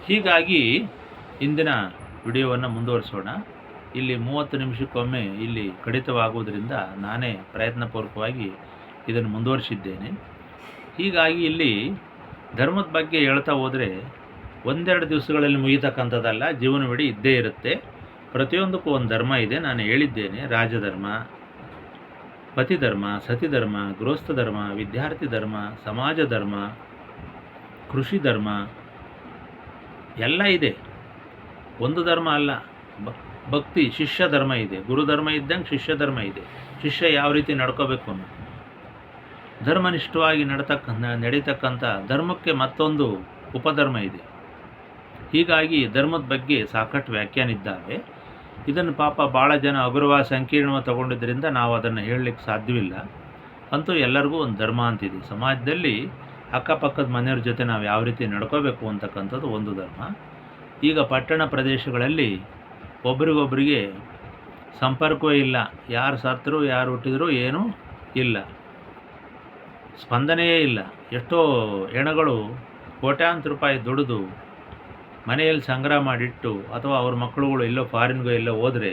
ಹೀಗಾಗಿ ಇಂದಿನ ವಿಡಿಯೋವನ್ನು ಮುಂದುವರಿಸೋಣ. ಇಲ್ಲಿ 30 ನಿಮಿಷಕ್ಕೊಮ್ಮೆ ಇಲ್ಲಿ ಕಡಿತವಾಗುವುದರಿಂದ ನಾನೇ ಪ್ರಯತ್ನಪೂರ್ವಕವಾಗಿ ಇದನ್ನು ಮುಂದುವರಿಸಿದ್ದೇನೆ. ಹೀಗಾಗಿ ಇಲ್ಲಿ ಧರ್ಮದ ಬಗ್ಗೆ ಹೇಳ್ತಾ ಹೋದರೆ ಒಂದೆರಡು ದಿವಸಗಳಲ್ಲಿ ಮುಗಿತಕ್ಕಂಥದ್ದಲ್ಲ, ಜೀವನವಿಡೀ ಇದ್ದೇ ಇರುತ್ತೆ. ಪ್ರತಿಯೊಂದಕ್ಕೂ ಒಂದು ಧರ್ಮ ಇದೆ. ನಾನು ಹೇಳಿದ್ದೇನೆ, ರಾಜಧರ್ಮ, ಪತಿಧರ್ಮ, ಸತಿಧರ್ಮ, ಗೃಹಸ್ಥ ಧರ್ಮ, ವಿದ್ಯಾರ್ಥಿ ಧರ್ಮ, ಸಮಾಜ ಧರ್ಮ, ಕೃಷಿ ಧರ್ಮ ಎಲ್ಲ ಇದೆ. ಒಂದು ಧರ್ಮ ಅಲ್ಲ, ಭಕ್ತಿ ಶಿಷ್ಯ ಧರ್ಮ ಇದೆ. ಗುರುಧರ್ಮ ಇದ್ದಂಗೆ ಶಿಷ್ಯ ಧರ್ಮ ಇದೆ. ಶಿಷ್ಯ ಯಾವ ರೀತಿ ನಡ್ಕೋಬೇಕು ಅನ್ನೋ ಧರ್ಮನಿಷ್ಠವಾಗಿ ನಡೀತಕ್ಕಂಥ ಧರ್ಮಕ್ಕೆ ಮತ್ತೊಂದು ಉಪಧರ್ಮ ಇದೆ. ಹೀಗಾಗಿ ಧರ್ಮದ ಬಗ್ಗೆ ಸಾಕಷ್ಟು ವ್ಯಾಖ್ಯಾನ ಇದ್ದಾವೆ. ಇದನ್ನು ಪಾಪ ಭಾಳ ಜನ ಹಗುರವಾಗಿ ಸಂಕೀರ್ಣವಾಗಿ ತಗೊಂಡಿದ್ದರಿಂದ ನಾವು ಅದನ್ನು ಹೇಳಲಿಕ್ಕೆ ಸಾಧ್ಯವಿಲ್ಲ. ಅಂತೂ ಎಲ್ಲರಿಗೂ ಒಂದು ಧರ್ಮ ಅಂತಿದೆ. ಸಮಾಜದಲ್ಲಿ ಅಕ್ಕಪಕ್ಕದ ಮನೆಯವ್ರ ಜೊತೆ ನಾವು ಯಾವ ರೀತಿ ನಡ್ಕೋಬೇಕು ಅಂತಕ್ಕಂಥದ್ದು ಒಂದು ಧರ್ಮ. ಈಗ ಪಟ್ಟಣ ಪ್ರದೇಶಗಳಲ್ಲಿ ಒಬ್ರಿಗೊಬ್ಬರಿಗೆ ಸಂಪರ್ಕವೇ ಇಲ್ಲ. ಯಾರು ಸತ್ತರೂ ಯಾರು ಹುಟ್ಟಿದರೂ ಏನೂ ಇಲ್ಲ, ಸ್ಪಂದನೆಯೇ ಇಲ್ಲ. ಎಷ್ಟೋ ಹೆಣಗಳು ಕೋಟ್ಯಾಂತರ ರೂಪಾಯಿ ದುಡಿದು ಮನೆಯಲ್ಲಿ ಸಂಗ್ರಹ ಮಾಡಿಟ್ಟು ಅಥವಾ ಅವ್ರ ಮಕ್ಕಳುಗಳು ಎಲ್ಲೋ ಫಾರಿನ್ಗೋ ಎಲ್ಲೋ ಹೋದರೆ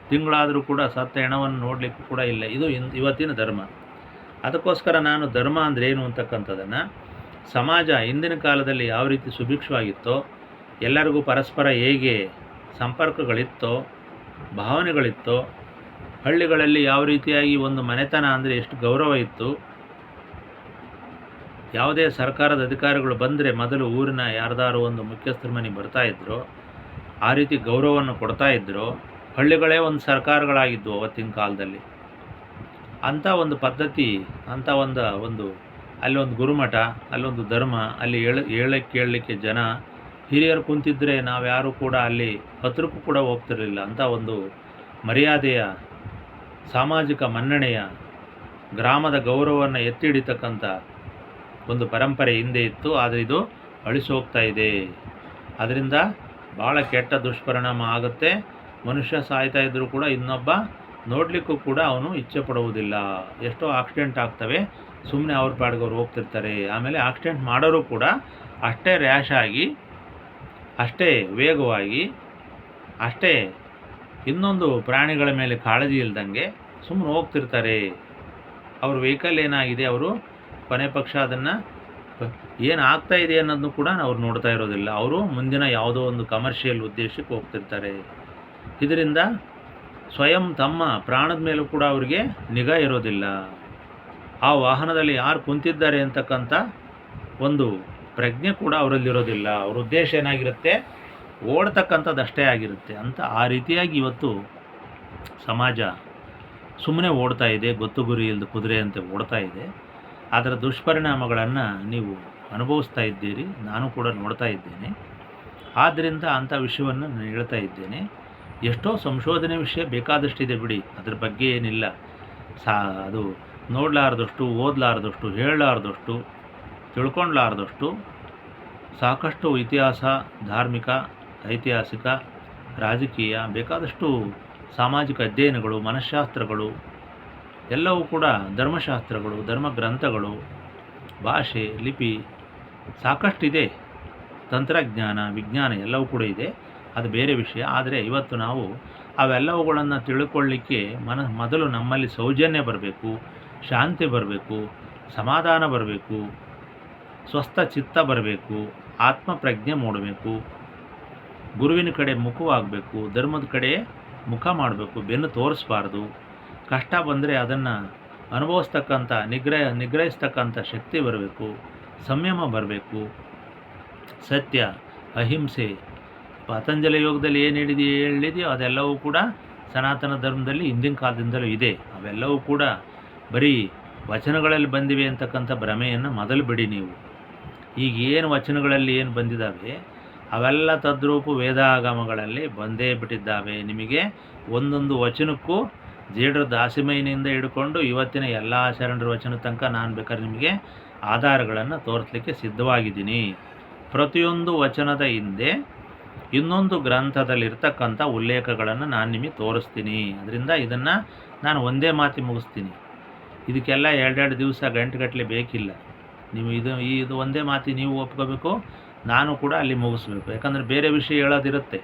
ತಿಂಗಳಾದರೂ ಕೂಡ ಸತ್ತ ಹೆಣವನ್ನು ನೋಡಲಿಕ್ಕೂ ಕೂಡ ಇಲ್ಲ. ಇದು ಇವತ್ತಿನ ಧರ್ಮ. ಅದಕ್ಕೋಸ್ಕರ ನಾನು ಧರ್ಮ ಅಂದರೆ ಏನು ಅಂತಕ್ಕಂಥದ್ದನ್ನು, ಸಮಾಜ ಹಿಂದಿನ ಕಾಲದಲ್ಲಿ ಯಾವ ರೀತಿ ಸುಭಿಕ್ಷವಾಗಿತ್ತೋ, ಎಲ್ಲರಿಗೂ ಪರಸ್ಪರ ಹೇಗೆ ಸಂಪರ್ಕಗಳಿತ್ತೋ, ಭಾವನೆಗಳಿತ್ತೋ, ಹಳ್ಳಿಗಳಲ್ಲಿ ಯಾವ ರೀತಿಯಾಗಿ ಒಂದು ಮನೆತನ ಅಂದರೆ ಎಷ್ಟು ಗೌರವ ಇತ್ತು, ಯಾವುದೇ ಸರ್ಕಾರದ ಅಧಿಕಾರಿಗಳು ಬಂದರೆ ಮೊದಲು ಊರಿನ ಯಾರ್ದಾರು ಒಂದು ಮುಖ್ಯಸ್ಥರ ಮನೆಗೆ ಬರ್ತಾಯಿದ್ರು, ಆ ರೀತಿ ಗೌರವವನ್ನು ಕೊಡ್ತಾಯಿದ್ರು. ಹಳ್ಳಿಗಳೇ ಒಂದು ಸರ್ಕಾರಗಳಾಗಿದ್ದವು ಅವತ್ತಿನ ಕಾಲದಲ್ಲಿ. ಅಂಥ ಒಂದು ಪದ್ಧತಿ, ಅಂಥ ಒಂದು ಅಲ್ಲೊಂದು ಗುರುಮಠ, ಅಲ್ಲೊಂದು ಧರ್ಮ, ಅಲ್ಲಿ ಕೇಳಲಿಕ್ಕೆ ಜನ ಹಿರಿಯರು ಕುಂತಿದ್ದರೆ ನಾವು ಯಾರೂ ಕೂಡ ಅಲ್ಲಿ ಹತ್ರಕ್ಕೂ ಕೂಡ ಹೋಗ್ತಿರಲಿಲ್ಲ. ಅಂಥ ಒಂದು ಮರ್ಯಾದೆಯ, ಸಾಮಾಜಿಕ ಮನ್ನಣೆಯ, ಗ್ರಾಮದ ಗೌರವವನ್ನು ಎತ್ತಿ ಹಿಡಿತಕ್ಕಂಥ ಒಂದು ಪರಂಪರೆ ಹಿಂದೆ ಇತ್ತು. ಆದರೆ ಇದು ಅಳಿಸಿ ಹೋಗ್ತಾ ಇದೆ. ಅದರಿಂದ ಭಾಳ ಕೆಟ್ಟ ದುಷ್ಪರಿಣಾಮ ಆಗುತ್ತೆ. ಮನುಷ್ಯ ಸಾಯ್ತಾ ಇದ್ದರೂ ಕೂಡ ಇನ್ನೊಬ್ಬ ನೋಡಲಿಕ್ಕೂ ಕೂಡ ಅವನು ಇಚ್ಛೆ ಪಡುವುದಿಲ್ಲ. ಎಷ್ಟೋ ಆಕ್ಸಿಡೆಂಟ್ ಆಗ್ತವೆ, ಸುಮ್ಮನೆ ಅವ್ರ ಪಾಡಿಗೆ ಅವ್ರು ಹೋಗ್ತಿರ್ತಾರೆ. ಆಮೇಲೆ ಆಕ್ಸಿಡೆಂಟ್ ಮಾಡೋರು ಕೂಡ ಅಷ್ಟೇ ರ್ಯಾಶ್ ಆಗಿ, ಅಷ್ಟೇ ವೇಗವಾಗಿ, ಅಷ್ಟೇ ಇನ್ನೊಂದು ಪ್ರಾಣಿಗಳ ಮೇಲೆ ಕಾಳಜಿ ಇಲ್ದಂಗೆ ಸುಮ್ಮನೆ ಹೋಗ್ತಿರ್ತಾರೆ. ಅವ್ರ ವೆಹಿಕಲ್ ಏನಾಗಿದೆ, ಅವರು ಕೊನೆ ಪಕ್ಷ ಅದನ್ನು ಏನು ಆಗ್ತಾಯಿದೆ ಅನ್ನೋದನ್ನು ಕೂಡ ಅವ್ರು ನೋಡ್ತಾ ಇರೋದಿಲ್ಲ. ಅವರು ಮುಂದಿನ ಯಾವುದೋ ಒಂದು ಕಮರ್ಷಿಯಲ್ ಉದ್ದೇಶಕ್ಕೆ ಹೋಗ್ತಿರ್ತಾರೆ. ಇದರಿಂದ ಸ್ವಯಂ ತಮ್ಮ ಪ್ರಾಣದ ಮೇಲೂ ಕೂಡ ಅವರಿಗೆ ನಿಗಾ ಇರೋದಿಲ್ಲ. ಆ ವಾಹನದಲ್ಲಿ ಯಾರು ಕುಂತಿದ್ದಾರೆ ಅಂತಕ್ಕಂಥ ಒಂದು ಪ್ರಜ್ಞೆ ಕೂಡ ಅವರಲ್ಲಿರೋದಿಲ್ಲ. ಅವ್ರ ಉದ್ದೇಶ ಏನಾಗಿರುತ್ತೆ, ಓಡ್ತಕ್ಕಂಥದ್ದು ಅಷ್ಟೇ ಆಗಿರುತ್ತೆ ಅಂತ. ಆ ರೀತಿಯಾಗಿ ಇವತ್ತು ಸಮಾಜ ಸುಮ್ಮನೆ ಓಡ್ತಾ ಇದೆ, ಗೊತ್ತು ಗುರಿ ಇಲ್ಲದ ಕುದುರೆಯಂತೆ ಓಡ್ತಾ ಇದೆ. ಅದರ ದುಷ್ಪರಿಣಾಮಗಳನ್ನು ನೀವು ಅನುಭವಿಸ್ತಾ ಇದ್ದೀರಿ, ನಾನು ಕೂಡ ನೋಡ್ತಾ ಇದ್ದೇನೆ. ಆದ್ದರಿಂದ ಅಂಥ ವಿಷಯವನ್ನು ನಾನು ಹೇಳ್ತಾ ಇದ್ದೇನೆ. ಎಷ್ಟೋ ಸಂಶೋಧನೆ ವಿಷಯ ಬೇಕಾದಷ್ಟಿದೆ ಬಿಡಿ, ಅದ್ರ ಬಗ್ಗೆ ಏನಿಲ್ಲ. ಅದು ನೋಡಲಾರ್ದಷ್ಟು, ಓದಲಾರ್ದಷ್ಟು, ಹೇಳಲಾರ್ದಷ್ಟು, ತಿಳ್ಕೊಳ್ಲಾರ್ದಷ್ಟು ಸಾಕಷ್ಟು ಇತಿಹಾಸ, ಧಾರ್ಮಿಕ, ಐತಿಹಾಸಿಕ, ರಾಜಕೀಯ, ಬೇಕಾದಷ್ಟು ಸಾಮಾಜಿಕ ಅಧ್ಯಯನಗಳು, ಮನಃಶಾಸ್ತ್ರಗಳು ಎಲ್ಲವೂ ಕೂಡ, ಧರ್ಮಶಾಸ್ತ್ರಗಳು, ಧರ್ಮಗ್ರಂಥಗಳು, ಭಾಷೆ, ಲಿಪಿ ಸಾಕಷ್ಟಿದೆ. ತಂತ್ರಜ್ಞಾನ, ವಿಜ್ಞಾನ ಎಲ್ಲವೂ ಕೂಡ ಇದೆ. ಅದು ಬೇರೆ ವಿಷಯ. ಆದರೆ ಇವತ್ತು ನಾವು ಅವೆಲ್ಲವುಗಳನ್ನು ತಿಳ್ಕೊಳ್ಳಿಕ್ಕೆ ಮೊದಲು ನಮ್ಮಲ್ಲಿ ಸೌಜನ್ಯ ಬರಬೇಕು, ಶಾಂತಿ ಬರಬೇಕು, ಸಮಾಧಾನ ಬರಬೇಕು, ಸ್ವಸ್ಥ ಚಿತ್ತ ಬರಬೇಕು, ಆತ್ಮಪ್ರಜ್ಞೆ ಮೂಡಬೇಕು, ಗುರುವಿನ ಕಡೆ ಮುಖವಾಗಬೇಕು, ಧರ್ಮದ ಕಡೆ ಮುಖ ಮಾಡಬೇಕು, ಬೆನ್ನು ತೋರಿಸ್ಬಾರ್ದು. ಕಷ್ಟ ಬಂದರೆ ಅದನ್ನು ಅನುಭವಿಸ್ತಕ್ಕಂಥ, ನಿಗ್ರಹಿಸ್ತಕ್ಕಂಥ ಶಕ್ತಿ ಬರಬೇಕು, ಸಂಯಮ ಬರಬೇಕು, ಸತ್ಯ, ಅಹಿಂಸೆ, ಪತಂಜಲಿ ಯೋಗದಲ್ಲಿ ಏನು ಹೇಳಿದೆಯೋ ಅದೆಲ್ಲವೂ ಕೂಡ ಸನಾತನ ಧರ್ಮದಲ್ಲಿ ಹಿಂದಿನ ಕಾಲದಿಂದಲೂ ಇದೆ. ಅವೆಲ್ಲವೂ ಕೂಡ ಬರೀ ವಚನಗಳಲ್ಲಿ ಬಂದಿವೆ ಅಂತಕ್ಕಂಥ ಭ್ರಮೆಯನ್ನು ಮೊದಲು ಬಿಡಿ ನೀವು. ಈಗ ಏನು ವಚನಗಳಲ್ಲಿ ಏನು ಬಂದಿದ್ದಾವೆ ಅವೆಲ್ಲ ತದ್ರೂಪು ವೇದಾಗಮಗಳಲ್ಲಿ ಬಂದೇ ಬಿಟ್ಟಿದ್ದಾವೆ. ನಿಮಗೆ ಒಂದೊಂದು ವಚನಕ್ಕೂ ಜೇಡರ ದಾಸಿಮೈನಿಂದ ಹಿಡ್ಕೊಂಡು ಇವತ್ತಿನ ಎಲ್ಲ ಶರಣರ ವಚನ ತನಕ ನಾನು ಬೇಕಾದ್ರೆ ನಿಮಗೆ ಆಧಾರಗಳನ್ನು ತೋರಿಸಲಿಕ್ಕೆ ಸಿದ್ಧವಾಗಿದ್ದೀನಿ. ಪ್ರತಿಯೊಂದು ವಚನದ ಹಿಂದೆ ಇನ್ನೊಂದು ಗ್ರಂಥದಲ್ಲಿರ್ತಕ್ಕಂಥ ಉಲ್ಲೇಖಗಳನ್ನು ನಾನು ನಿಮಗೆ ತೋರಿಸ್ತೀನಿ. ಅದರಿಂದ ಇದನ್ನು ನಾನು ಒಂದೇ ಮಾತಿ ಮುಗಿಸ್ತೀನಿ. ಇದಕ್ಕೆಲ್ಲ ಎರಡೆರಡು ದಿವಸ ಗಂಟೆಗಟ್ಟಲೆ ಬೇಕಿಲ್ಲ. ನೀವು ಇದು ಒಂದೇ ಮಾತಿ ನೀವು ಒಪ್ಕೋಬೇಕು, ನಾನು ಕೂಡ ಅಲ್ಲಿ ಮುಗಿಸ್ಬೇಕು. ಯಾಕಂದರೆ ಬೇರೆ ವಿಷಯ ಹೇಳೋದಿರುತ್ತೆ,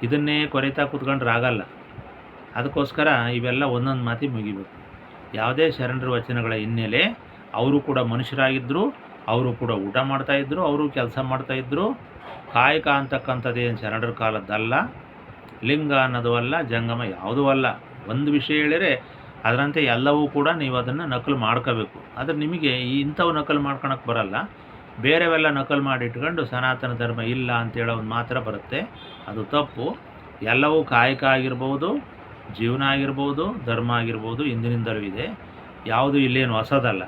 ಇದನ್ನೇ ಕೊರಿತಾ ಕೂತ್ಕೊಂಡ್ರೆ ಆಗಲ್ಲ. ಅದಕ್ಕೋಸ್ಕರ ಇವೆಲ್ಲ ಒಂದೊಂದು ಮಾತಿ ಮುಗಿಬೇಕು. ಯಾವುದೇ ಶರಣರ ವಚನಗಳ ಹಿನ್ನೆಲೆ, ಅವರು ಕೂಡ ಮನುಷ್ಯರಾಗಿದ್ದರು, ಅವರು ಕೂಡ ಊಟ ಮಾಡ್ತಾಯಿದ್ರು, ಅವರು ಕೆಲಸ ಮಾಡ್ತಾಯಿದ್ರು. ಕಾಯಕ ಅಂತಕ್ಕಂಥದ್ದೇನು ಶರಣರ ಕಾಲದ್ದಲ್ಲ, ಲಿಂಗ ಅನ್ನೋದು ಅಲ್ಲ, ಜಂಗಮ ಯಾವುದೂ ಅಲ್ಲ. ಒಂದು ವಿಷಯ ಹೇಳಿದರೆ ಅದರಂತೆ ಎಲ್ಲವೂ ಕೂಡ ನೀವು ಅದನ್ನು ನಕಲು ಮಾಡ್ಕೋಬೇಕು. ಆದರೆ ನಿಮಗೆ ಇಂಥವು ನಕಲು ಮಾಡ್ಕೊಳಕ್ಕೆ ಬರಲ್ಲ, ಬೇರೆವೆಲ್ಲ ನಕಲು ಮಾಡಿ ಇಟ್ಕೊಂಡು ಸನಾತನ ಧರ್ಮ ಇಲ್ಲ ಅಂತೇಳೋದು ಮಾತ್ರ ಬರುತ್ತೆ. ಅದು ತಪ್ಪು. ಎಲ್ಲವೂ ಕಾಯಕ ಆಗಿರ್ಬೋದು, ಜೀವನ ಆಗಿರ್ಬೋದು, ಧರ್ಮ ಆಗಿರ್ಬೋದು, ಹಿಂದಿನಿಂದಲೂ ಇದೆ. ಯಾವುದು ಇಲ್ಲೇನು ಹೊಸದಲ್ಲ.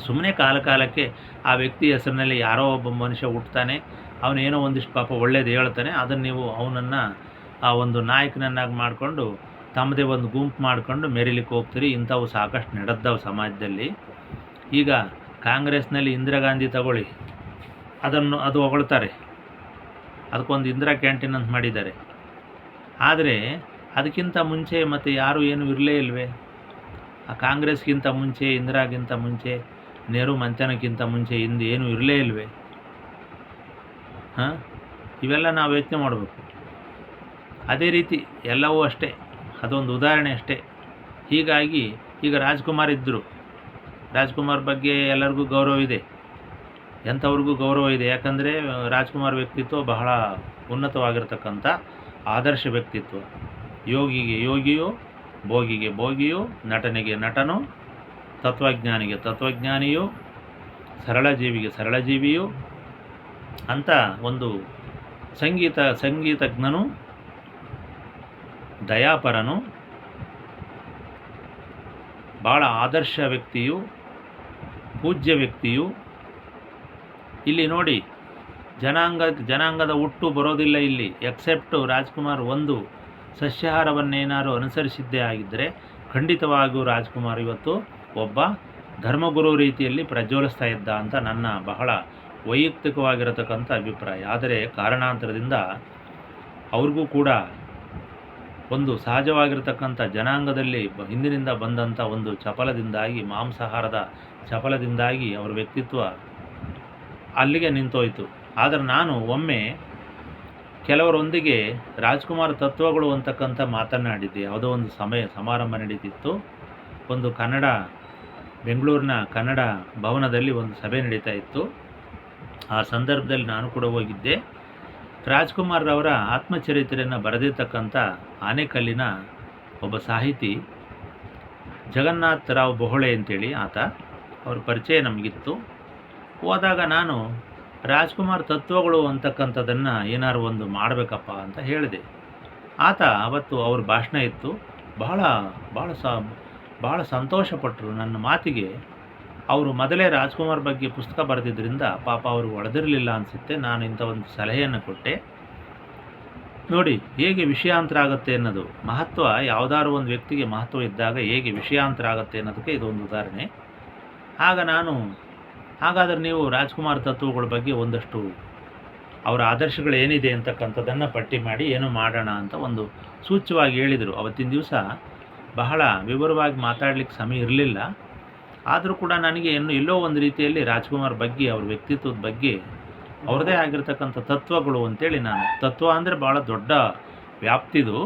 ಸುಮ್ಮನೆ ಕಾಲಕ್ಕೆ ಆ ವ್ಯಕ್ತಿ ಹೆಸರಿನಲ್ಲಿ ಯಾರೋ ಒಬ್ಬ ಮನುಷ್ಯ ಹುಟ್ಟುತ್ತಾನೆ, ಅವನೇನೋ ಒಂದಿಷ್ಟು ಪಾಪ ಒಳ್ಳೇದು ಹೇಳ್ತಾನೆ, ಅದನ್ನು ನೀವು ಅವನನ್ನು ಆ ಒಂದು ನಾಯಕನನ್ನಾಗಿ ಮಾಡಿಕೊಂಡು ತಮ್ಮದೇ ಒಂದು ಗುಂಪು ಮಾಡಿಕೊಂಡು ಮೆರಿಲಿಕ್ಕೆ ಹೋಗ್ತೀರಿ. ಇಂಥವು ಸಾಕಷ್ಟು ನಡೆದವು ಸಮಾಜದಲ್ಲಿ. ಈಗ ಕಾಂಗ್ರೆಸ್ನಲ್ಲಿ ಇಂದಿರಾ ಗಾಂಧಿ ತಗೊಳ್ಳಿ, ಅದು ಹೊಗಳ್ತಾರೆ. ಅದಕ್ಕೊಂದು ಇಂದಿರಾ ಕ್ಯಾಂಟೀನ್ ಅಂತ ಮಾಡಿದ್ದಾರೆ. ಆದರೆ ಅದಕ್ಕಿಂತ ಮುಂಚೆ ಮತ್ತು ಯಾರೂ ಏನೂ ಇರಲೇ ಇಲ್ವೇ? ಆ ಕಾಂಗ್ರೆಸ್ಗಿಂತ ಮುಂಚೆ, ಇಂದಿರಾಗಿಂತ ಮುಂಚೆ, ನೆಹರು ಮಂಥನಕ್ಕಿಂತ ಮುಂಚೆ ಹಿಂದೆ ಏನೂ ಇರಲೇ ಇಲ್ವೇ? ಇವೆಲ್ಲ ನಾವು ಯೋಚನೆ ಮಾಡಬೇಕು. ಅದೇ ರೀತಿ ಎಲ್ಲವೂ ಅಷ್ಟೇ, ಅದೊಂದು ಉದಾಹರಣೆ ಅಷ್ಟೇ. ಹೀಗಾಗಿ ಈಗ ರಾಜ್ಕುಮಾರ್ ಇದ್ದರು, ರಾಜ್ಕುಮಾರ್ ಬಗ್ಗೆ ಎಲ್ಲರಿಗೂ ಗೌರವ ಇದೆ, ಎಂಥವ್ರಿಗೂ ಗೌರವ ಇದೆ. ಯಾಕಂದರೆ ರಾಜ್ಕುಮಾರ್ ವ್ಯಕ್ತಿತ್ವ ಬಹಳ ಉನ್ನತವಾಗಿರ್ತಕ್ಕಂಥ ಆದರ್ಶ ವ್ಯಕ್ತಿತ್ವ. ಯೋಗಿಗೆ ಯೋಗಿಯೋ, ಭೋಗಿಗೆ ಭೋಗಿಯೋ, ನಟನಿಗೆ ನಟನೋ, ತತ್ವಜ್ಞಾನಿಗೆ ತತ್ವಜ್ಞಾನಿಯೋ, ಸರಳ ಜೀವಿಗೆ ಸರಳ ಜೀವಿಯೋ ಅಂತ ಒಂದು ಸಂಗೀತಜ್ಞನು, ದಯಾಪರನು, ಭಾಳ ಆದರ್ಶ ವ್ಯಕ್ತಿಯು, ಪೂಜ್ಯ ವ್ಯಕ್ತಿಯು. ಇಲ್ಲಿ ನೋಡಿ, ಜನಾಂಗದ ಹುಟ್ಟು ಬರೋದಿಲ್ಲ ಇಲ್ಲಿ. ಎಕ್ಸೆಪ್ಟು ರಾಜ್ಕುಮಾರ್ ಒಂದು ಸಸ್ಯಾಹಾರವನ್ನೇನಾದ್ರು ಅನುಸರಿಸಿದ್ದೇ ಆಗಿದ್ದರೆ ಖಂಡಿತವಾಗಿಯೂ ರಾಜ್ಕುಮಾರ್ ಇವತ್ತು ಒಬ್ಬ ಧರ್ಮಗುರು ರೀತಿಯಲ್ಲಿ ಪ್ರಜ್ವಲಿಸ್ತಾ ಇದ್ದ ಅಂತ ನನ್ನ ಬಹಳ ವೈಯಕ್ತಿಕವಾಗಿರತಕ್ಕಂಥ ಅಭಿಪ್ರಾಯ. ಆದರೆ ಕಾರಣಾಂತರದಿಂದ ಅವ್ರಿಗೂ ಕೂಡ ಒಂದು ಸಹಜವಾಗಿರ್ತಕ್ಕಂಥ ಜನಾಂಗದಲ್ಲಿ ಹಿಂದಿನಿಂದ ಬಂದಂಥ ಒಂದು ಚಪಲದಿಂದಾಗಿ, ಮಾಂಸಾಹಾರದ ಚಪಲದಿಂದಾಗಿ ಅವರ ವ್ಯಕ್ತಿತ್ವ ಅಲ್ಲಿಗೆ ನಿಂತೋಯ್ತು. ಆದರೆ ನಾನು ಒಮ್ಮೆ ಕೆಲವರೊಂದಿಗೆ ರಾಜ್ಕುಮಾರ್ ತತ್ವಗಳು ಅಂತಕ್ಕಂಥ ಮಾತನಾಡಿದ್ದೆ. ಯಾವುದೋ ಒಂದು ಸಮಾರಂಭ ನಡೀತಿತ್ತು. ಒಂದು ಬೆಂಗಳೂರಿನ ಕನ್ನಡ ಭವನದಲ್ಲಿ ಒಂದು ಸಭೆ ನಡೀತಾ ಇತ್ತು. ಆ ಸಂದರ್ಭದಲ್ಲಿ ನಾನು ಕೂಡ ಹೋಗಿದ್ದೆ. ರಾಜ್ಕುಮಾರ್ ಅವರ ಆತ್ಮಚರಿತ್ರೆಯನ್ನು ಬರೆದಿರ್ತಕ್ಕಂಥ ಆನೇಕಲ್ಲಿನ ಒಬ್ಬ ಸಾಹಿತಿ ಜಗನ್ನಾಥ ರಾವ್ ಬೋಹಳೆ ಅಂತೇಳಿ ಅವ್ರ ಪರಿಚಯ ನಮಗಿತ್ತು. ಹೋದಾಗ ನಾನು ರಾಜ್ಕುಮಾರ್ ತತ್ವಗಳು ಅಂತಕ್ಕಂಥದ್ದನ್ನು ಏನಾದ್ರು ಒಂದು ಮಾಡಬೇಕಪ್ಪ ಅಂತ ಹೇಳಿದೆ. ಅವತ್ತು ಅವ್ರ ಭಾಷಣ ಇತ್ತು. ಬಹಳ ಸಂತೋಷಪಟ್ಟರು ನನ್ನ ಮಾತಿಗೆ. ಅವರು ಮೊದಲೇ ರಾಜ್ಕುಮಾರ್ ಬಗ್ಗೆ ಪುಸ್ತಕ ಬರೆದಿದ್ದರಿಂದ ಪಾಪ ಅವ್ರಿಗೆ ಹೊಡೆದಿರಲಿಲ್ಲ ಅನಿಸುತ್ತೆ. ನಾನು ಇಂಥ ಒಂದು ಸಲಹೆಯನ್ನು ಕೊಟ್ಟೆ. ನೋಡಿ ಹೇಗೆ ವಿಷಯಾಂತರ ಆಗುತ್ತೆ ಅನ್ನೋದು. ಮಹತ್ವ, ಯಾವುದಾದ್ರು ಒಂದು ವ್ಯಕ್ತಿಗೆ ಮಹತ್ವ ಇದ್ದಾಗ ಹೇಗೆ ವಿಷಯಾಂತರ ಆಗುತ್ತೆ ಅನ್ನೋದಕ್ಕೆ ಇದೊಂದು ಉದಾಹರಣೆ. ಹಾಗಾದರೆ ನೀವು ರಾಜ್ಕುಮಾರ್ ತತ್ವಗಳ ಬಗ್ಗೆ ಒಂದಷ್ಟು ಅವರ ಆದರ್ಶಗಳು ಏನಿದೆ ಅಂತಕ್ಕಂಥದ್ದನ್ನು ಪಟ್ಟಿ ಮಾಡಿ ಏನು ಮಾಡೋಣ ಅಂತ ಒಂದು ಸೂಚ್ಯವಾಗಿ ಹೇಳಿದರು. ಅವತ್ತಿನ ದಿವಸ ಬಹಳ ವಿವರವಾಗಿ ಮಾತಾಡಲಿಕ್ಕೆ ಸಮಯ ಇರಲಿಲ್ಲ. ಆದರೂ ಕೂಡ ನನಗೆ ಎಲ್ಲೋ ಒಂದು ರೀತಿಯಲ್ಲಿ ರಾಜ್ಕುಮಾರ್ ಬಗ್ಗೆ, ಅವ್ರ ವ್ಯಕ್ತಿತ್ವದ ಬಗ್ಗೆ ಅವ್ರದ್ದೇ ಆಗಿರ್ತಕ್ಕಂಥ ತತ್ವಗಳು ಅಂತೇಳಿ, ನಾನು ತತ್ವ ಅಂದರೆ ಭಾಳ ದೊಡ್ಡ ವ್ಯಾಪ್ತಿದು.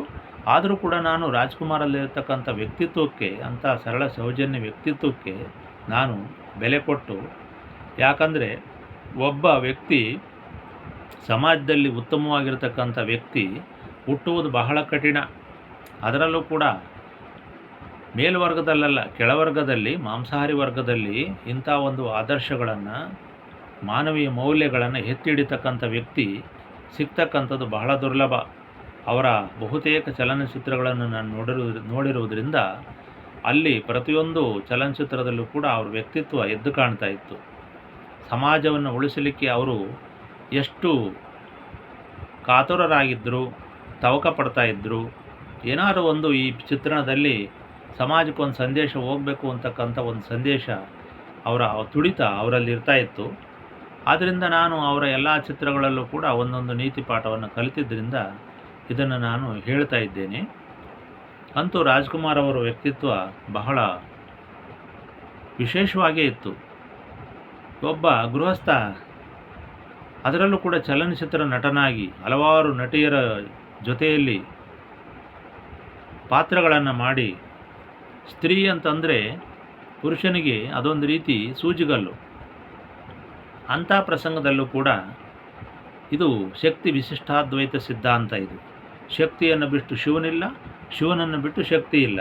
ಆದರೂ ಕೂಡ ನಾನು ರಾಜ್ಕುಮಾರಲ್ಲಿರ್ತಕ್ಕಂಥ ವ್ಯಕ್ತಿತ್ವಕ್ಕೆ, ಅಂಥ ಸರಳ ಸೌಜನ್ಯ ವ್ಯಕ್ತಿತ್ವಕ್ಕೆ ನಾನು ಬೆಲೆ ಕೊಟ್ಟು, ಯಾಕಂದರೆ ಒಬ್ಬ ವ್ಯಕ್ತಿ ಸಮಾಜದಲ್ಲಿ ಉತ್ತಮವಾಗಿರ್ತಕ್ಕಂಥ ವ್ಯಕ್ತಿ ಹುಟ್ಟುವುದು ಬಹಳ ಕಠಿಣ. ಅದರಲ್ಲೂ ಕೂಡ ಮೇಲ್ವರ್ಗದಲ್ಲ, ಕೆಳವರ್ಗದಲ್ಲಿ, ಮಾಂಸಾಹಾರಿ ವರ್ಗದಲ್ಲಿ ಇಂಥ ಒಂದು ಆದರ್ಶಗಳನ್ನು, ಮಾನವೀಯ ಮೌಲ್ಯಗಳನ್ನು ಎತ್ತಿ ಹಿಡಿತಕ್ಕಂಥ ವ್ಯಕ್ತಿ ಸಿಗ್ತಕ್ಕಂಥದ್ದು ಬಹಳ ದುರ್ಲಭ. ಅವರ ಬಹುತೇಕ ಚಲನಚಿತ್ರಗಳನ್ನು ನಾನು ನೋಡಿರುವುದರಿಂದ ಅಲ್ಲಿ ಪ್ರತಿಯೊಂದು ಚಲನಚಿತ್ರದಲ್ಲೂ ಕೂಡ ಅವ್ರ ವ್ಯಕ್ತಿತ್ವ ಎದ್ದು ಕಾಣ್ತಾ ಇತ್ತು. ಸಮಾಜವನ್ನು ಉಳಿಸಲಿಕ್ಕೆ ಅವರು ಎಷ್ಟು ಕಾತುರರಾಗಿದ್ದರು, ತವಕ ಪಡ್ತಾಯಿದ್ರು. ಏನಾದರೂ ಒಂದು ಈ ಚಿತ್ರಣದಲ್ಲಿ ಸಮಾಜಕ್ಕೊಂದು ಸಂದೇಶ ಹೋಗಬೇಕು ಅಂತಕ್ಕಂಥ ಒಂದು ಸಂದೇಶ, ಅವರ ತುಡಿತ ಅವರಲ್ಲಿ ಇರ್ತಾಯಿತ್ತು. ಆದ್ದರಿಂದ ನಾನು ಅವರ ಎಲ್ಲ ಚಿತ್ರಗಳಲ್ಲೂ ಕೂಡ ಒಂದೊಂದು ನೀತಿ ಪಾಠವನ್ನು ಕಲಿತಿದ್ದರಿಂದ ಇದನ್ನು ನಾನು ಹೇಳ್ತಾ ಇದ್ದೇನೆ. ಅಂತೂ ರಾಜ್ಕುಮಾರ್ ಅವರ ವ್ಯಕ್ತಿತ್ವ ಬಹಳ ವಿಶೇಷವಾಗೇ ಇತ್ತು. ಒಬ್ಬ ಗೃಹಸ್ಥ ಅದರಲ್ಲೂ ಕೂಡ ಚಲನಚಿತ್ರ ನಟನಾಗಿ ಹಲವಾರು ನಟಿಯರ ಜೊತೆಯಲ್ಲಿ ಪಾತ್ರಗಳನ್ನು ಮಾಡಿ, ಸ್ತ್ರೀ ಅಂತಂದರೆ ಪುರುಷನಿಗೆ ಅದೊಂದು ರೀತಿ ಸೂಜಿಗಲ್ಲು. ಅಂಥ ಪ್ರಸಂಗದಲ್ಲೂ ಕೂಡ ಇದು ಶಕ್ತಿ ವಿಶಿಷ್ಟಾದ್ವೈತ ಸಿದ್ಧಾಂತ. ಇದು ಶಕ್ತಿಯನ್ನು ಬಿಟ್ಟು ಶಿವನಿಲ್ಲ, ಶಿವನನ್ನು ಬಿಟ್ಟು ಶಕ್ತಿ ಇಲ್ಲ.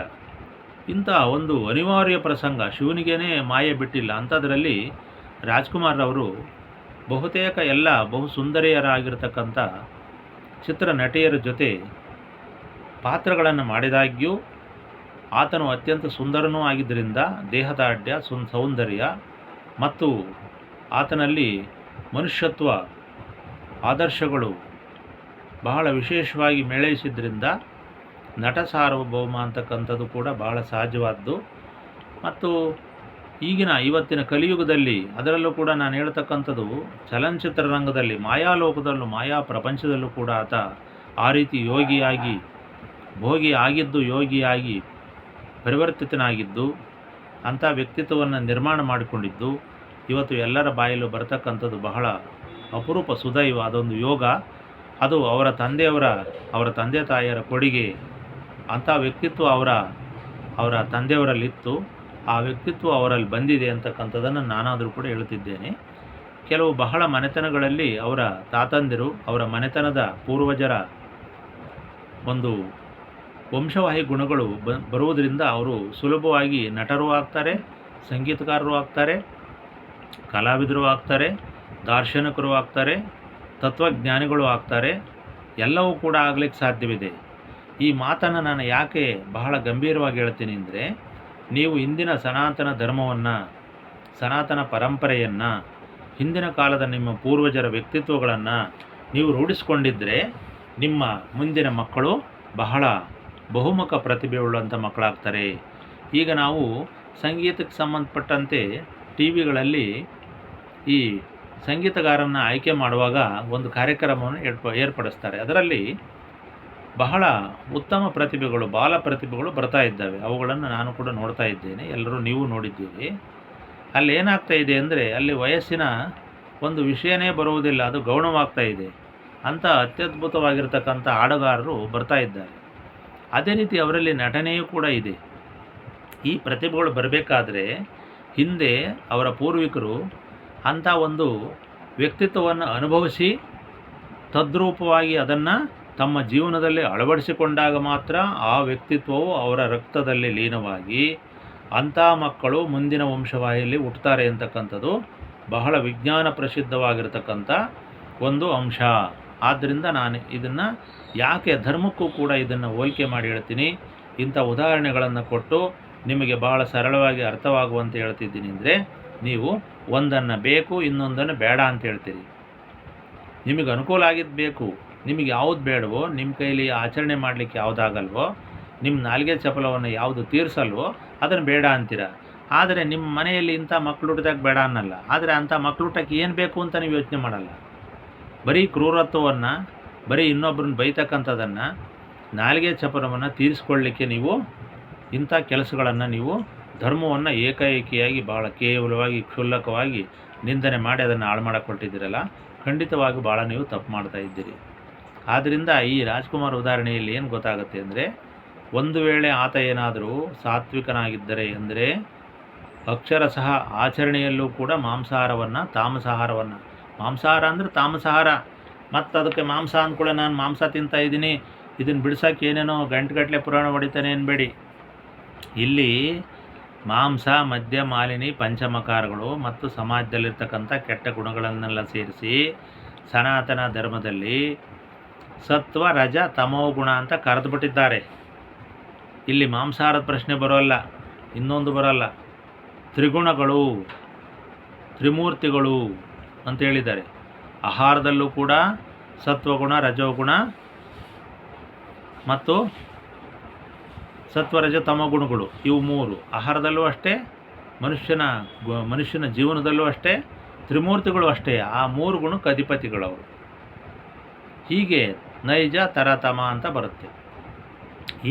ಇಂಥ ಒಂದು ಅನಿವಾರ್ಯ ಪ್ರಸಂಗ, ಶಿವನಿಗೇ ಮಾಯೆ ಬಿಟ್ಟಿಲ್ಲ. ಅಂಥದ್ರಲ್ಲಿ ರಾಜ್ಕುಮಾರ್ ಅವರು ಬಹುತೇಕ ಎಲ್ಲ ಬಹು ಸುಂದರಿಯರಾಗಿರ್ತಕ್ಕಂಥ ಚಿತ್ರ ನಟಿಯರ ಜೊತೆ ಪಾತ್ರಗಳನ್ನು ಮಾಡಿದಾಗ್ಯೂ ಆತನು ಅತ್ಯಂತ ಸುಂದರನೂ ಆಗಿದ್ದರಿಂದ ದೇಹದಾಢ್ಯ, ಸೌಂದರ್ಯ ಮತ್ತು ಆತನಲ್ಲಿ ಮನುಷ್ಯತ್ವ ಆದರ್ಶಗಳು ಬಹಳ ವಿಶೇಷವಾಗಿ ಮೇಳೈಸಿದ್ರಿಂದ ನಟ ಸಾರ್ವಭೌಮ ಅಂತಕ್ಕಂಥದ್ದು ಕೂಡ ಬಹಳ ಸಹಜವಾದ್ದು. ಮತ್ತು ಇವತ್ತಿನ ಕಲಿಯುಗದಲ್ಲಿ, ಅದರಲ್ಲೂ ಕೂಡ ನಾನು ಹೇಳ್ತಕ್ಕಂಥದ್ದು ಚಲನಚಿತ್ರ ರಂಗದಲ್ಲಿ, ಮಾಯಾಲೋಕದಲ್ಲೂ ಮಾಯಾ ಪ್ರಪಂಚದಲ್ಲೂ ಕೂಡ ಆತ ಆ ರೀತಿ ಯೋಗಿಯಾಗಿ, ಭೋಗಿ ಆಗಿದ್ದು ಯೋಗಿಯಾಗಿ ಪರಿವರ್ತಿತನಾಗಿದ್ದು, ಅಂಥ ವ್ಯಕ್ತಿತ್ವವನ್ನು ನಿರ್ಮಾಣ ಮಾಡಿಕೊಂಡಿದ್ದು ಇವತ್ತು ಎಲ್ಲರ ಬಾಯಲ್ಲೂ ಬರತಕ್ಕಂಥದ್ದು ಬಹಳ ಅಪರೂಪ, ಸುದೈವ. ಅದೊಂದು ಯೋಗ. ಅದು ಅವರ ತಂದೆ ತಾಯಿಯರ ಕೊಡುಗೆ. ಅಂಥ ವ್ಯಕ್ತಿತ್ವ ಅವರ ತಂದೆಯವರಲ್ಲಿತ್ತು. ಆ ವ್ಯಕ್ತಿತ್ವ ಅವರಲ್ಲಿ ಬಂದಿದೆ ಅಂತಕ್ಕಂಥದ್ದನ್ನು ನಾನಾದರೂ ಕೂಡ ಹೇಳ್ತಿದ್ದೇನೆ. ಕೆಲವು ಬಹಳ ಮನೆತನಗಳಲ್ಲಿ ಅವರ ತಾತಂದಿರು, ಅವರ ಮನೆತನದ ಪೂರ್ವಜರ ಒಂದು ವಂಶವಾಹಿ ಗುಣಗಳು ಬರುವುದರಿಂದ ಅವರು ಸುಲಭವಾಗಿ ನಟರೂ ಆಗ್ತಾರೆ, ಸಂಗೀತಗಾರರು ಆಗ್ತಾರೆ, ಕಲಾವಿದರು ಆಗ್ತಾರೆ, ದಾರ್ಶನಿಕರು ಆಗ್ತಾರೆ, ತತ್ವಜ್ಞಾನಿಗಳು ಆಗ್ತಾರೆ. ಎಲ್ಲವೂ ಕೂಡ ಆಗಲಿಕ್ಕೆ ಸಾಧ್ಯವಿದೆ. ಈ ಮಾತನ್ನು ನಾನು ಯಾಕೆ ಬಹಳ ಗಂಭೀರವಾಗಿ ಹೇಳ್ತೀನಿ ಅಂದರೆ, ನೀವು ಇಂದಿನ ಸನಾತನ ಧರ್ಮವನ್ನು, ಸನಾತನ ಪರಂಪರೆಯನ್ನು, ಹಿಂದಿನ ಕಾಲದ ನಿಮ್ಮ ಪೂರ್ವಜರ ವ್ಯಕ್ತಿತ್ವಗಳನ್ನು ನೀವು ರೂಢಿಸ್ಕೊಂಡಿದ್ದರೆ ನಿಮ್ಮ ಮುಂದಿನ ಮಕ್ಕಳು ಬಹಳ ಬಹುಮುಖ ಪ್ರತಿಭೆ ಉಳ್ಳಂಥ ಮಕ್ಕಳಾಗ್ತಾರೆ. ಈಗ ನಾವು ಸಂಗೀತಕ್ಕೆ ಸಂಬಂಧಪಟ್ಟಂತೆ ಟಿ ವಿಗಳಲ್ಲಿ ಈ ಸಂಗೀತಗಾರನ್ನು ಆಯ್ಕೆ ಮಾಡುವಾಗ ಒಂದು ಕಾರ್ಯಕ್ರಮವನ್ನು ಏರ್ಪಡಿಸ್ತಾರೆ. ಅದರಲ್ಲಿ ಬಹಳ ಉತ್ತಮ ಪ್ರತಿಭೆಗಳು, ಬಾಲ ಪ್ರತಿಭೆಗಳು ಬರ್ತಾ ಇದ್ದಾವೆ. ಅವುಗಳನ್ನು ನಾನು ಕೂಡ ನೋಡ್ತಾ ಇದ್ದೇನೆ, ಎಲ್ಲರೂ ನೀವು ನೋಡಿದ್ದೀರಿ. ಅಲ್ಲಿ ಏನಾಗ್ತಾ ಇದೆ ಅಂದರೆ, ಅಲ್ಲಿ ವಯಸ್ಸಿನ ಒಂದು ವಿಷಯನೇ ಬರುವುದಿಲ್ಲ, ಅದು ಗೌಣವಾಗ್ತಾ ಇದೆ. ಅಂಥ ಅತ್ಯದ್ಭುತವಾಗಿರ್ತಕ್ಕಂಥ ಹಾಡುಗಾರರು ಬರ್ತಾ ಇದ್ದಾರೆ. ಅದೇ ರೀತಿ ಅವರಲ್ಲಿ ನಟನೆಯೂ ಕೂಡ ಇದೆ. ಈ ಪ್ರತಿಭೆಗಳು ಬರಬೇಕಾದ್ರೆ ಹಿಂದೆ ಅವರ ಪೂರ್ವಿಕರು ಅಂಥ ಒಂದು ವ್ಯಕ್ತಿತ್ವವನ್ನು ಅನುಭವಿಸಿ ತದ್ರೂಪವಾಗಿ ಅದನ್ನು ತಮ್ಮ ಜೀವನದಲ್ಲಿ ಅಳವಡಿಸಿಕೊಂಡಾಗ ಮಾತ್ರ ಆ ವ್ಯಕ್ತಿತ್ವವು ಅವರ ರಕ್ತದಲ್ಲಿ ಲೀನವಾಗಿ ಅಂಥ ಮಕ್ಕಳು ಮುಂದಿನ ವಂಶವಾಹಿಯಲ್ಲಿ ಹುಟ್ಟುತ್ತಾರೆ ಅಂತಕ್ಕಂಥದ್ದು ಬಹಳ ವಿಜ್ಞಾನ ಪ್ರಸಿದ್ಧವಾಗಿರ್ತಕ್ಕಂಥ ಒಂದು ಅಂಶ. ಆದ್ದರಿಂದ ನಾನು ಇದನ್ನು ಯಾಕೆ ಧರ್ಮಕ್ಕೂ ಕೂಡ ಇದನ್ನು ಹೋಲಿಕೆ ಮಾಡಿ ಹೇಳ್ತೀನಿ, ಇಂಥ ಉದಾಹರಣೆಗಳನ್ನು ಕೊಟ್ಟು ನಿಮಗೆ ಬಹಳ ಸರಳವಾಗಿ ಅರ್ಥವಾಗುವಂತೆ ಹೇಳ್ತಿದ್ದೀನಿ ಅಂದರೆ, ನೀವು ಒಂದನ್ನು ಬೇಕು, ಇನ್ನೊಂದನ್ನು ಬೇಡ ಅಂತ ಹೇಳ್ತೀರಿ. ನಿಮಗೆ ಅನುಕೂಲ ಆಗಿದ್ದು ಬೇಕು, ನಿಮಗೆ ಯಾವುದು ಬೇಡವೋ, ನಿಮ್ಮ ಕೈಲಿ ಆಚರಣೆ ಮಾಡಲಿಕ್ಕೆ ಯಾವುದಾಗಲ್ವೋ, ನಿಮ್ಮ ನಾಲಿಗೆ ಚಪಲವನ್ನು ಯಾವುದು ತೀರಿಸಲ್ವೋ ಅದನ್ನು ಬೇಡ ಅಂತೀರ. ಆದರೆ ನಿಮ್ಮ ಮನೆಯಲ್ಲಿ ಇಂಥ ಮಕ್ಕಳು ಹುಟ್ಟಿದಾಗ ಬೇಡ ಅನ್ನಲ್ಲ. ಆದರೆ ಅಂಥ ಮಕ್ಕಳು ಹುಟ್ಟಕ್ಕೆ ಏನು ಬೇಕು ಅಂತ ನೀವು ಯೋಚನೆ ಮಾಡಲ್ಲ. ಬರೀ ಕ್ರೂರತ್ವವನ್ನು, ಬರೀ ಇನ್ನೊಬ್ಬರನ್ನ ಬೈತಕ್ಕಂಥದ್ದನ್ನು, ನಾಲಿಗೆ ಚಪಲವನ್ನು ತೀರಿಸ್ಕೊಳ್ಳಿಕ್ಕೆ ನೀವು ಇಂಥ ಕೆಲಸಗಳನ್ನು, ನೀವು ಧರ್ಮವನ್ನು ಏಕಾಏಕಿಯಾಗಿ ಭಾಳ ಕೇವಲವಾಗಿ ಕ್ಷುಲ್ಲಕವಾಗಿ ನಿಂದನೆ ಮಾಡಿ ಅದನ್ನು ಹಾಳು ಮಾಡಕೊಟ್ಟಿದ್ದೀರಲ್ಲ, ಖಂಡಿತವಾಗಿ ಭಾಳ ನೀವು ತಪ್ಪು ಮಾಡ್ತಾ ಇದ್ದೀರಿ. ಆದ್ದರಿಂದ ಈ ರಾಜ್ಕುಮಾರ್ ಉದಾಹರಣೆಯಲ್ಲಿ ಏನು ಗೊತ್ತಾಗುತ್ತೆ ಅಂದರೆ, ಒಂದು ವೇಳೆ ಆತ ಏನಾದರೂ ಸಾತ್ವಿಕನಾಗಿದ್ದರೆ ಅಂದರೆ ಅಕ್ಷರಶಃ ಆಚರಣೆಯಲ್ಲೂ ಕೂಡ ಮಾಂಸಾಹಾರವನ್ನು, ತಾಮಸಾಹಾರವನ್ನು, ಮಾಂಸಾಹಾರ ಅಂದರೆ ತಾಮಸಾಹಾರ, ಮತ್ತು ಅದಕ್ಕೆ ಮಾಂಸ ಅಂದ್ಕೂಡ ನಾನು ಮಾಂಸ ತಿಂತಾಯಿದ್ದೀನಿ, ಇದನ್ನು ಬಿಡ್ಸೋಕ್ಕೆ ಏನೇನೋ ಗಂಟೆಗಟ್ಟಲೆ ಪುರಾಣ ಹೊಡಿತಾನೆ ಅನ್ಬೇಡಿ. ಇಲ್ಲಿ ಮಾಂಸ, ಮದ್ಯ, ಮಾಲಿನಿ, ಪಂಚಮಕಾರಗಳು ಮತ್ತು ಸಮಾಜದಲ್ಲಿರ್ತಕ್ಕಂಥ ಕೆಟ್ಟ ಗುಣಗಳನ್ನೆಲ್ಲ ಸೇರಿಸಿ ಸನಾತನ ಧರ್ಮದಲ್ಲಿ ಸತ್ವ, ರಜ, ತಮೋ ಗುಣ ಅಂತ ಕರೆದುಬಿಟ್ಟಿದ್ದಾರೆ. ಇಲ್ಲಿ ಮಾಂಸಾಹಾರದ ಪ್ರಶ್ನೆ ಬರೋಲ್ಲ, ಇನ್ನೊಂದು ಬರೋಲ್ಲ, ತ್ರಿಗುಣಗಳು, ತ್ರಿಮೂರ್ತಿಗಳು ಅಂತ ಹೇಳಿದ್ದಾರೆ. ಆಹಾರದಲ್ಲೂ ಕೂಡ ಸತ್ವಗುಣ, ರಜೋಗುಣ ಮತ್ತು ಸತ್ವರಜ ತಮಗುಣಗಳು, ಇವು ಮೂರು. ಆಹಾರದಲ್ಲೂ ಅಷ್ಟೇ, ಮನುಷ್ಯನ ಜೀವನದಲ್ಲೂ ಅಷ್ಟೇ, ತ್ರಿಮೂರ್ತಿಗಳು ಅಷ್ಟೇ. ಆ ಮೂರು ಗುಣಕ್ಕೆ ಅಧಿಪತಿಗಳವರು. ಹೀಗೆ ನೈಜ, ತರತಮ ಅಂತ ಬರುತ್ತೆ.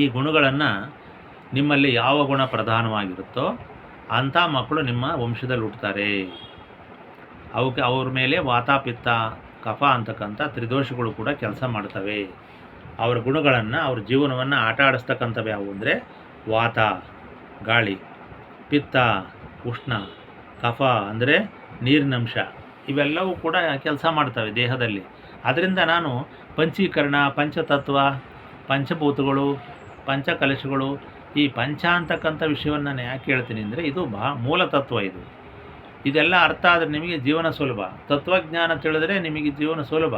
ಈ ಗುಣಗಳನ್ನು ನಿಮ್ಮಲ್ಲಿ ಯಾವ ಗುಣ ಪ್ರಧಾನವಾಗಿರುತ್ತೋ ಅಂಥ ಮಕ್ಕಳು ನಿಮ್ಮ ವಂಶದಲ್ಲಿ ಹುಟ್ಟುತ್ತಾರೆ. ಅವ್ರ ಮೇಲೆ ವಾತ, ಪಿತ್ತ, ಕಫ ಅಂತಕ್ಕಂಥ ತ್ರಿದೋಷಗಳು ಕೂಡ ಕೆಲಸ ಮಾಡ್ತವೆ. ಅವರ ಗುಣಗಳನ್ನು, ಅವ್ರ ಜೀವನವನ್ನು ಆಟ ಆಡಿಸ್ತಕ್ಕಂಥವು ಯಾವುವು ಅಂದರೆ ವಾತ ಗಾಳಿ, ಪಿತ್ತ ಉಷ್ಣ, ಕಫ ಅಂದರೆ ನೀರಿನಂಶ, ಇವೆಲ್ಲವೂ ಕೂಡ ಕೆಲಸ ಮಾಡ್ತವೆ ದೇಹದಲ್ಲಿ. ಅದರಿಂದ ನಾನು ಪಂಚೀಕರಣ, ಪಂಚತತ್ವ, ಪಂಚಭೂತಗಳು, ಪಂಚಕಲಶಗಳು, ಈ ಪಂಚ ಅಂತಕ್ಕಂಥ ವಿಷಯವನ್ನು ನಾನು ಯಾಕೆ ಹೇಳ್ತೀನಿ ಅಂದರೆ ಇದು ಮೂಲ ತತ್ವ. ಇದೆಲ್ಲ ಅರ್ಥ ಆದರೆ ನಿಮಗೆ ಜೀವನ ಸುಲಭ. ತತ್ವಜ್ಞಾನ ತಿಳಿದ್ರೆ ನಿಮಗೆ ಜೀವನ ಸುಲಭ.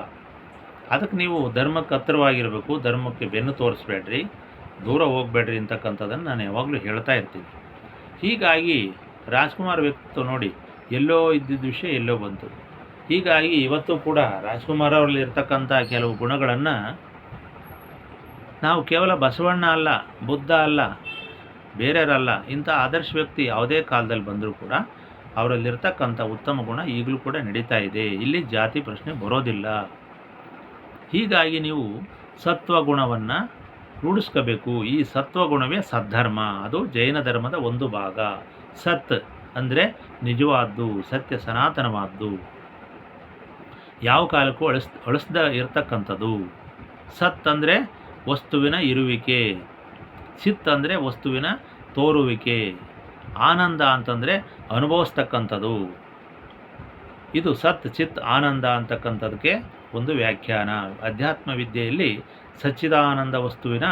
ಅದಕ್ಕೆ ನೀವು ಧರ್ಮಕ್ಕೆ ಹತ್ತಿರವಾಗಿರಬೇಕು, ಧರ್ಮಕ್ಕೆ ಬೆನ್ನು ತೋರಿಸ್ಬೇಡ್ರಿ, ದೂರ ಹೋಗಬೇಡ್ರಿ ಅಂತಕ್ಕಂಥದ್ದನ್ನು ನಾನು ಯಾವಾಗಲೂ ಹೇಳ್ತಾ ಇರ್ತೀನಿ. ಹೀಗಾಗಿ ರಾಜ್ಕುಮಾರ್ ವ್ಯಕ್ತಿತ್ವ ನೋಡಿ, ಎಲ್ಲೋ ಇದ್ದಿದ್ದ ವಿಷಯ ಎಲ್ಲೋ ಬಂತು. ಹೀಗಾಗಿ ಇವತ್ತು ಕೂಡ ರಾಜ್ಕುಮಾರ್ ಅವರಲ್ಲಿ ಇರ್ತಕ್ಕಂಥ ಕೆಲವು ಗುಣಗಳನ್ನು ನಾವು ಕೇವಲ ಬಸವಣ್ಣ ಅಲ್ಲ, ಬುದ್ಧ ಅಲ್ಲ, ಬೇರೆಯವರಲ್ಲ, ಇಂಥ ಆದರ್ಶ ವ್ಯಕ್ತಿ ಯಾವುದೇ ಕಾಲದಲ್ಲಿ ಬಂದರೂ ಕೂಡ ಅವರಲ್ಲಿರ್ತಕ್ಕಂಥ ಉತ್ತಮ ಗುಣ ಈಗಲೂ ಕೂಡ ನಡೀತಾ ಇದೆ. ಇಲ್ಲಿ ಜಾತಿ ಪ್ರಶ್ನೆ ಬರೋದಿಲ್ಲ. ಹೀಗಾಗಿ ನೀವು ಸತ್ವಗುಣವನ್ನು ರೂಢಿಸ್ಕೋಬೇಕು. ಈ ಸತ್ವಗುಣವೇ ಸದ್ಧರ್ಮ. ಅದು ಜೈನ ಧರ್ಮದ ಒಂದು ಭಾಗ. ಸತ್ ಅಂದರೆ ನಿಜವಾದ್ದು, ಸತ್ಯ ಸನಾತನವಾದ್ದು, ಯಾವ ಕಾಲಕ್ಕೂ ಅಳಿಸ್ದ ಇರ್ತಕ್ಕಂಥದ್ದು. ಸತ್ ಅಂದರೆ ವಸ್ತುವಿನ ಇರುವಿಕೆ, ಚಿತ್ ಅಂದರೆ ವಸ್ತುವಿನ ತೋರುವಿಕೆ, ಆನಂದ ಅಂತಂದರೆ ಅನುಭವಿಸ್ತಕ್ಕಂಥದ್ದು. ಇದು ಸತ್ ಚಿತ್ ಆನಂದ ಅಂತಕ್ಕಂಥದಕ್ಕೆ ಒಂದು ವ್ಯಾಖ್ಯಾನ. ಅಧ್ಯಾತ್ಮ ವಿದ್ಯೆಯಲ್ಲಿ ಸಚ್ಚಿದಾನಂದ ವಸ್ತುವಿನ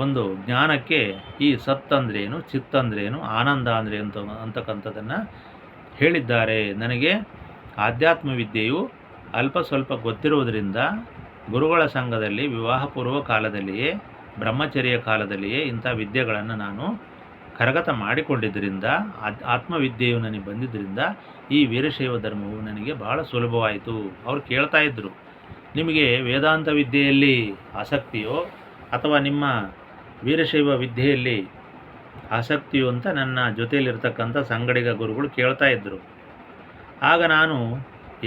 ಒಂದು ಜ್ಞಾನಕ್ಕೆ ಈ ಸತ್ ಅಂದ್ರೇನು, ಚಿತ್ ಅಂದ್ರೇನು, ಆನಂದ ಅಂದರೆ ಅಂತಕ್ಕಂಥದ್ದನ್ನು ಹೇಳಿದ್ದಾರೆ. ನನಗೆ ಆಧ್ಯಾತ್ಮ ವಿದ್ಯೆಯು ಅಲ್ಪ ಸ್ವಲ್ಪ ಗೊತ್ತಿರುವುದರಿಂದ ಗುರುಗಳ ಸಂಘದಲ್ಲಿ ವಿವಾಹ ಪೂರ್ವ ಕಾಲದಲ್ಲಿಯೇ, ಬ್ರಹ್ಮಚರ್ಯ ಕಾಲದಲ್ಲಿಯೇ ಇಂಥ ವಿದ್ಯೆಗಳನ್ನು ನಾನು ಕರಗತ ಮಾಡಿಕೊಂಡಿದ್ದರಿಂದ, ಆತ್ಮವಿದ್ಯೆಯು ನನಗೆ ಬಂದಿದ್ದರಿಂದ ಈ ವೀರಶೈವ ಧರ್ಮವು ನನಗೆ ಬಹಳ ಸುಲಭವಾಯಿತು. ಅವರು ಕೇಳ್ತಾ ಇದ್ದರು, ನಿಮಗೆ ವೇದಾಂತ ವಿದ್ಯೆಯಲ್ಲಿ ಆಸಕ್ತಿಯೋ ಅಥವಾ ನಿಮ್ಮ ವೀರಶೈವ ವಿದ್ಯೆಯಲ್ಲಿ ಆಸಕ್ತಿಯೋ ಅಂತ ನನ್ನ ಜೊತೆಯಲ್ಲಿರ್ತಕ್ಕಂಥ ಸಂಗಡಿಗ ಗುರುಗಳು ಕೇಳ್ತಾ ಇದ್ದರು. ಆಗ ನಾನು